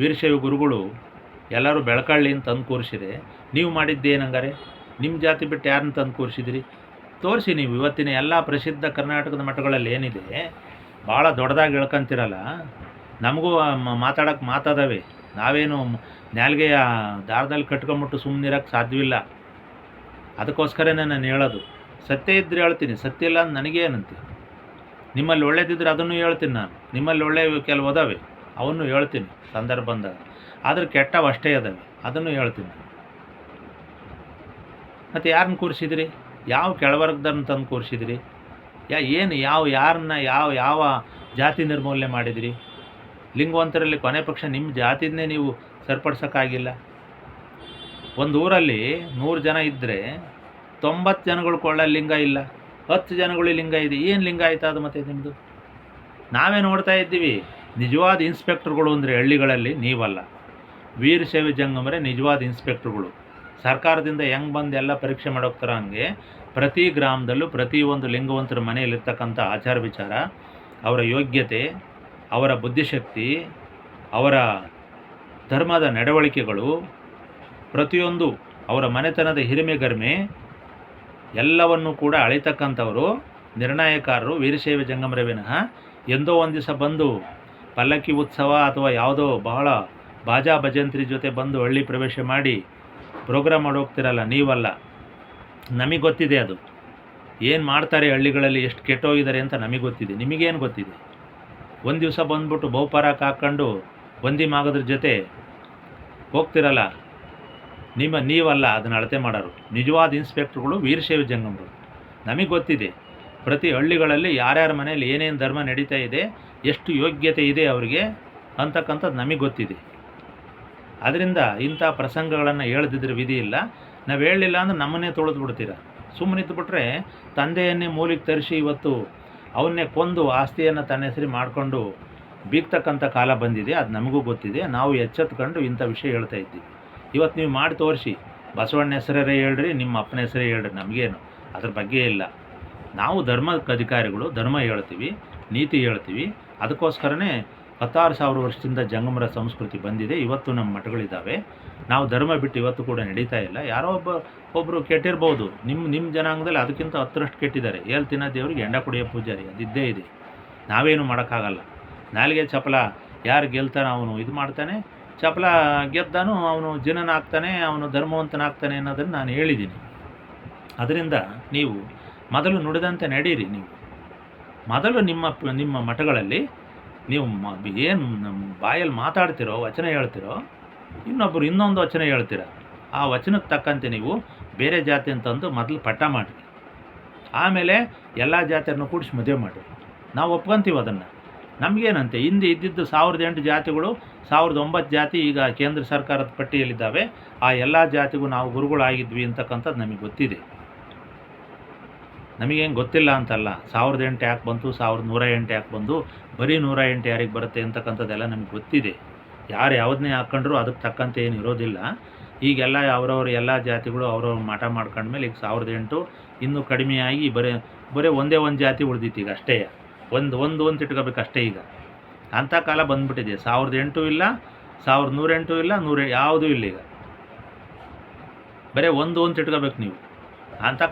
ವೀರಶೈವ ಗುರುಗಳು ಎಲ್ಲರೂ ಬೆಳಕಳ್ಳಿ ಅಂತ ತಂದು ಕೂರಿಸಿದೆ. ನೀವು ಮಾಡಿದ್ದೇನಂಗಾರೆ? ನಿಮ್ಮ ಜಾತಿ ಬಿಟ್ಟು ಯಾರನ್ನ ತಂದು ಕೂರಿಸಿದಿರಿ? ತೋರಿಸಿ. ನೀವು ಇವತ್ತಿನ ಎಲ್ಲ ಪ್ರಸಿದ್ಧ ಕರ್ನಾಟಕದ ಮಠಗಳಲ್ಲಿ ಏನಿದೆ ಭಾಳ ದೊಡ್ಡದಾಗಿ ಹೇಳ್ಕೊಂತಿರಲ್ಲ. ನಮಗೂ ಮಾತಾಡೋಕ್ಕೆ ಮಾತಾದವೆ. ನಾವೇನು ನಾಲ್ಗೆಯ ದಾರದಲ್ಲಿ ಕಟ್ಕೊಂಬಿಟ್ಟು ಸುಮ್ಮನಿರೋಕ್ಕೆ ಸಾಧ್ಯವಿಲ್ಲ. ಅದಕ್ಕೋಸ್ಕರನೇ ನಾನು ಹೇಳೋದು, ಸತ್ಯ ಇದ್ದರೆ ಹೇಳ್ತೀನಿ, ಸತ್ಯ ಇಲ್ಲ ಅಂತ ನನಗೇನಂತೆ. ನಿಮ್ಮಲ್ಲಿ ಒಳ್ಳೇದಿದ್ರೆ ಅದನ್ನು ಹೇಳ್ತೀನಿ ನಾನು. ನಿಮ್ಮಲ್ಲಿ ಒಳ್ಳೆಯ ಕೆಲವು ಅದಾವೆ, ಅವನ್ನು ಹೇಳ್ತೀನಿ ಸಂದರ್ಭ ಬಂದಾಗ. ಆದರೆ ಕೆಟ್ಟವು ಅಷ್ಟೇ ಅದಾವೆ, ಅದನ್ನು ಹೇಳ್ತೀನಿ. ಮತ್ತು ಯಾರನ್ನ ಕೂರಿಸಿದಿರಿ? ಯಾವ ಕೆಳವರ್ಗದನ್ನು ತಂದು ಕೂರಿಸಿದಿರಿ? ಯಾರನ್ನ ಯಾವ ಜಾತಿ ನಿರ್ಮೂಲನೆ ಮಾಡಿದಿರಿ? ಲಿಂಗವಂತರಲ್ಲಿ ಕೊನೆ ಪಕ್ಷ ನಿಮ್ಮ ಜಾತಿಯನ್ನೇ ನೀವು ಸರಿಪಡ್ಸೋಕ್ಕಾಗಿಲ್ಲ. ಒಂದು ಊರಲ್ಲಿ 100 ಜನ ಇದ್ದರೆ 90 ಜನಗಳು ಕೊಳ್ಳ ಲಿಂಗ ಇಲ್ಲ, 10 ಜನಗಳು ಲಿಂಗ ಇದೆ. ಏನು ಲಿಂಗ ಆಯ್ತು ಅದು ಮತ್ತೆ ನಿಮ್ಮದು? ನಾವೇ ನೋಡ್ತಾ ಇದ್ದೀವಿ. ನಿಜವಾದ ಇನ್ಸ್ಪೆಕ್ಟರ್ಗಳು ಅಂದರೆ ಹಳ್ಳಿಗಳಲ್ಲಿ ನೀವಲ್ಲ. ವೀರಶೈವ ಜಂಗಮರೇ ನಿಜವಾದ ಇನ್ಸ್ಪೆಕ್ಟರ್ಗಳು. ಸರ್ಕಾರದಿಂದ ಹೆಂಗೆ ಬಂದು ಎಲ್ಲ ಪರೀಕ್ಷೆ ಮಾಡೋಗ್ತಾರ ಹಂಗೆ ಪ್ರತಿ ಗ್ರಾಮದಲ್ಲೂ ಪ್ರತಿಯೊಂದು ಲಿಂಗವಂತರ ಮನೆಯಲ್ಲಿರ್ತಕ್ಕಂಥ ಆಚಾರ ವಿಚಾರ, ಅವರ ಯೋಗ್ಯತೆ, ಅವರ ಬುದ್ಧಿಶಕ್ತಿ, ಅವರ ಧರ್ಮದ ನಡವಳಿಕೆಗಳು, ಪ್ರತಿಯೊಂದು ಅವರ ಮನೆತನದ ಹಿರಿಮೆಗರಿಮೆ ಎಲ್ಲವನ್ನೂ ಕೂಡ ಅಳಿತಕ್ಕಂಥವರು ನಿರ್ಣಾಯಕಾರರು ವೀರಶೈವ ಜಂಗಮರೇ ವಿನಃ ಎಂದೋ ಒಂದು ದಿವಸ ಬಂದು ಪಲ್ಲಕ್ಕಿ ಉತ್ಸವ ಅಥವಾ ಯಾವುದೋ ಬಹಳ ಬಾಜಾ ಭಜಂತ್ರಿ ಜೊತೆ ಬಂದು ಹಳ್ಳಿ ಪ್ರವೇಶ ಮಾಡಿ ಪ್ರೋಗ್ರಾಮ್ ಮಾಡೋಗ್ತಿರಲ್ಲ, ನೀವಲ್ಲ. ನಮಗೆ ಗೊತ್ತಿದೆ ಅದು ಏನು ಮಾಡ್ತಾರೆ ಹಳ್ಳಿಗಳಲ್ಲಿ, ಎಷ್ಟು ಕೆಟ್ಟೋಗಿದ್ದಾರೆ ಅಂತ ನಮಗೆ ಗೊತ್ತಿದೆ. ನಿಮಗೇನು ಗೊತ್ತಿದೆ? ಒಂದು ದಿವಸ ಬಂದ್ಬಿಟ್ಟು ಬಹುಪರಾಕ್ ಹಾಕ್ಕೊಂಡು ಬಂದಿ ಮಾಗೋದ್ರ ಜೊತೆ ಹೋಗ್ತಿರಲ್ಲ, ನೀವಲ್ಲ ಅದನ್ನು ಅಳತೆ ಮಾಡೋರು. ನಿಜವಾದ ಇನ್ಸ್ಪೆಕ್ಟ್ರುಗಳು ವೀರಶೈವ ಜಂಗಮರು. ನಮಗೆ ಗೊತ್ತಿದೆ. ಪ್ರತಿ ಹಳ್ಳಿಗಳಲ್ಲಿ ಯಾರ್ಯಾರ ಮನೇಲಿ ಏನೇನು ಧರ್ಮ ನಡೀತಾ ಇದೆ, ಎಷ್ಟು ಯೋಗ್ಯತೆ ಇದೆ ಅವರಿಗೆ ಅಂತಕ್ಕಂಥದ್ದು ನಮಗೆ ಗೊತ್ತಿದೆ. ಅದರಿಂದ ಇಂಥ ಪ್ರಸಂಗಗಳನ್ನು ಹೇಳ್ದಿದ್ರೆ ವಿಧಿ ಇಲ್ಲ. ನಾವು ಹೇಳಲಿಲ್ಲ ಅಂದ್ರೆ ನಮ್ಮನ್ನೇ ತೊಳೆದು ಬಿಡ್ತೀರ. ಸುಮ್ಮನಿದ್ದು ಬಿಟ್ರೆ ತಂದೆಯನ್ನೇ ಮೂಲಿಗೆ ತರಿಸಿ ಇವತ್ತು ಅವನ್ನೇ ಕೊಂದು ಆಸ್ತಿಯನ್ನು ತನ್ನ ಹೆಸರು ಮಾಡಿಕೊಂಡು ಬೀಗ್ತಕ್ಕಂಥ ಕಾಲ ಬಂದಿದೆ. ಅದು ನಮಗೂ ಗೊತ್ತಿದೆ. ನಾವು ಎಚ್ಚೆತ್ಕೊಂಡು ಇಂಥ ವಿಷಯ ಹೇಳ್ತಾ ಇದ್ದೀವಿ. ಇವತ್ತು ನೀವು ಮಾಡಿ ತೋರಿಸಿ, ಬಸವಣ್ಣ ಹೆಸರೇ ಹೇಳ್ರಿ, ನಿಮ್ಮ ಅಪ್ಪನ ಹೆಸರೇ ಹೇಳ್ರಿ, ನಮಗೇನು ಅದ್ರ ಬಗ್ಗೆ ಇಲ್ಲ. ನಾವು ಧರ್ಮದ ಅಧಿಕಾರಿಗಳು, ಧರ್ಮ ಹೇಳ್ತೀವಿ, ನೀತಿ ಹೇಳ್ತೀವಿ. ಅದಕ್ಕೋಸ್ಕರನೇ 16,000 ವರ್ಷದಿಂದ ಜಂಗಮರ ಸಂಸ್ಕೃತಿ ಬಂದಿದೆ. ಇವತ್ತು ನಮ್ಮ ಮಠಗಳಿದ್ದಾವೆ. ನಾವು ಧರ್ಮ ಬಿಟ್ಟು ಇವತ್ತು ಕೂಡ ನಡೀತಾ ಇಲ್ಲ. ಯಾರೋ ಒಬ್ಬರು ಕೆಟ್ಟಿರ್ಬೋದು, ನಿಮ್ಮ ಜನಾಂಗದಲ್ಲಿ ಅದಕ್ಕಿಂತ 10ರಷ್ಟು ಕೆಟ್ಟಿದ್ದಾರೆ. ಹೇಳ್ತಿನ ದೇವ್ರಿಗೆ ಎಂಡ ಕುಡಿಯೋ ಪೂಜಾರಿ, ಅದಿದ್ದೇ ಇದೆ. ನಾವೇನು ಮಾಡೋಕ್ಕಾಗಲ್ಲ. ನಾಲಿಗೆ ಚಪಲ, ಯಾರು ಗೆಲ್ತಾನೆ ಅವನು ಇದು ಮಾಡ್ತಾನೆ, ಚಪಲ ಗೆದ್ದಾನು ಅವನು ಜನನಾಗ್ತಾನೆ, ಅವನು ಧರ್ಮವಂತನಾಗ್ತಾನೆ ಅನ್ನೋದನ್ನು ನಾನು ಹೇಳಿದ್ದೀನಿ. ಅದರಿಂದ ನೀವು ಮೊದಲು ನುಡಿದಂತೆ ನಡೀರಿ. ನೀವು ಮೊದಲು ನಿಮ್ಮ ಮಠಗಳಲ್ಲಿ ನೀವು ಏನು ಬಾಯಲ್ಲಿ ಮಾತಾಡ್ತಿರೋ, ವಚನ ಹೇಳ್ತಿರೋ, ಇನ್ನೊಬ್ಬರು ಇನ್ನೊಂದು ವಚನ ಹೇಳ್ತೀರ. ಆ ವಚನಕ್ಕೆ ತಕ್ಕಂತೆ ನೀವು ಬೇರೆ ಜಾತಿ ಅಂತಂದು ಮೊದಲು ಪಟ್ಟ ಮಾಡಿರಿ. ಆಮೇಲೆ ಎಲ್ಲ ಜಾತಿಯನ್ನು ಕೂಡಿಸಿ ಮದುವೆ ಮಾಡಿರಿ. ನಾವು ಒಪ್ಕೊಂತೀವಿ ಅದನ್ನು. ನಮಗೇನಂತೆ, ಹಿಂದೆ ಇದ್ದಿದ್ದು 1008 ಜಾತಿಗಳು, 1009 ಜಾತಿ ಈಗ ಕೇಂದ್ರ ಸರ್ಕಾರದ ಪಟ್ಟಿಯಲ್ಲಿದ್ದಾವೆ. ಆ ಎಲ್ಲ ಜಾತಿಗೂ ನಾವು ಗುರುಗಳಾಗಿದ್ವಿ ಅಂತಕ್ಕಂಥದ್ದು ನಮಗೆ ಗೊತ್ತಿದೆ. ನಮಗೇನು ಗೊತ್ತಿಲ್ಲ ಅಂತಲ್ಲ. 1008 ಯಾಕೆ ಬಂತು, 1108 ಯಾಕೆ ಬಂದು, ಬರೀ 108 ಯಾರಿಗೆ ಬರುತ್ತೆ ಅಂತಕ್ಕಂಥದ್ದೆಲ್ಲ ನಮಗೆ ಗೊತ್ತಿದೆ. ಯಾರು ಯಾವುದನ್ನೇ ಹಾಕ್ಕೊಂಡ್ರು ಅದಕ್ಕೆ ತಕ್ಕಂತೆ ಏನು ಇರೋದಿಲ್ಲ. ಈಗೆಲ್ಲ ಅವರವ್ರ ಎಲ್ಲ ಜಾತಿಗಳು ಅವ್ರವ್ರ ಮಠ ಮಾಡ್ಕೊಂಡ್ಮೇಲೆ ಈಗ 1008 ಇನ್ನೂ ಕಡಿಮೆಯಾಗಿ ಬರೀ ಒಂದೇ ಒಂದು ಜಾತಿ ಉಳಿದಿತ್ತು ಈಗ ಅಷ್ಟೇ. ಒಂದು ಅಂತ ಇಟ್ಕೋಬೇಕು ಅಷ್ಟೇ. ಈಗ ಅಂಥ ಕಾಲ ಬಂದುಬಿಟ್ಟಿದೆ. 1008 ಇಲ್ಲ, 1108 ಇಲ್ಲ, 100 ಯಾವುದೂ ಇಲ್ಲ. ಈಗ ಬರೀ ಒಂದು ಅಂತ ಇಟ್ಕೋಬೇಕು ನೀವು. ಅಂಥ ಕಾಲ